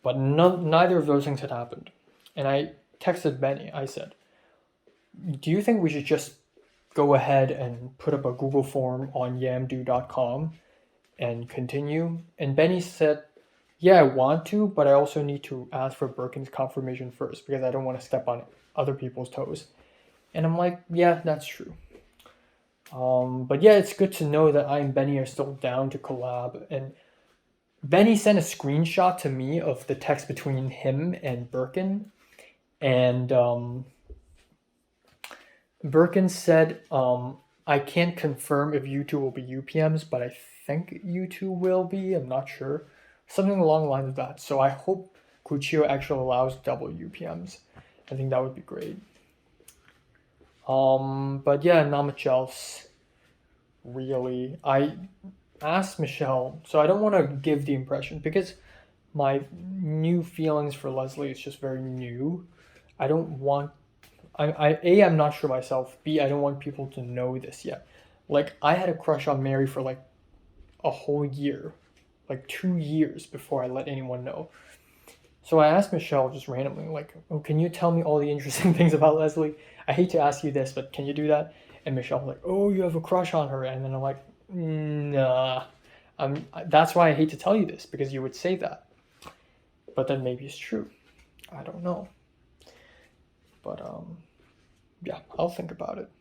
but neither of those things had happened. And I texted Benny, I said, do you think we should just go ahead and put up a Google form on yamdo.com and continue? And Benny said, yeah, I want to, but I also need to ask for Birkin's confirmation first because I don't want to step on other people's toes. And I'm like, yeah, that's true. But yeah, it's good to know that I and Benny are still down to collab. And Benny sent a screenshot to me of the text between him and Birkin. And Birkin said, I can't confirm if you two will be UPMs, but I think you two will be. I'm not sure. something along the lines of that. So I hope Kuchio actually allows double UPMs. I think that would be great. But yeah, not much else really. I asked Michelle, so I don't want to give the impression because my new feelings for Leslie is just very new. I don't want I'm not sure myself. B, I don't want people to know this yet. Like I had a crush on Mary for like a whole year, like 2 years before I let anyone know. So I asked Michelle just randomly, like, "Oh, can you tell me all the interesting things about Leslie? I hate to ask you this, but can you do that?" And Michelle was like, "Oh, you have a crush on her," and then I'm like, "Nah." That's why I hate to tell you this because you would say that, but then maybe it's true. I don't know. But yeah, I'll think about it.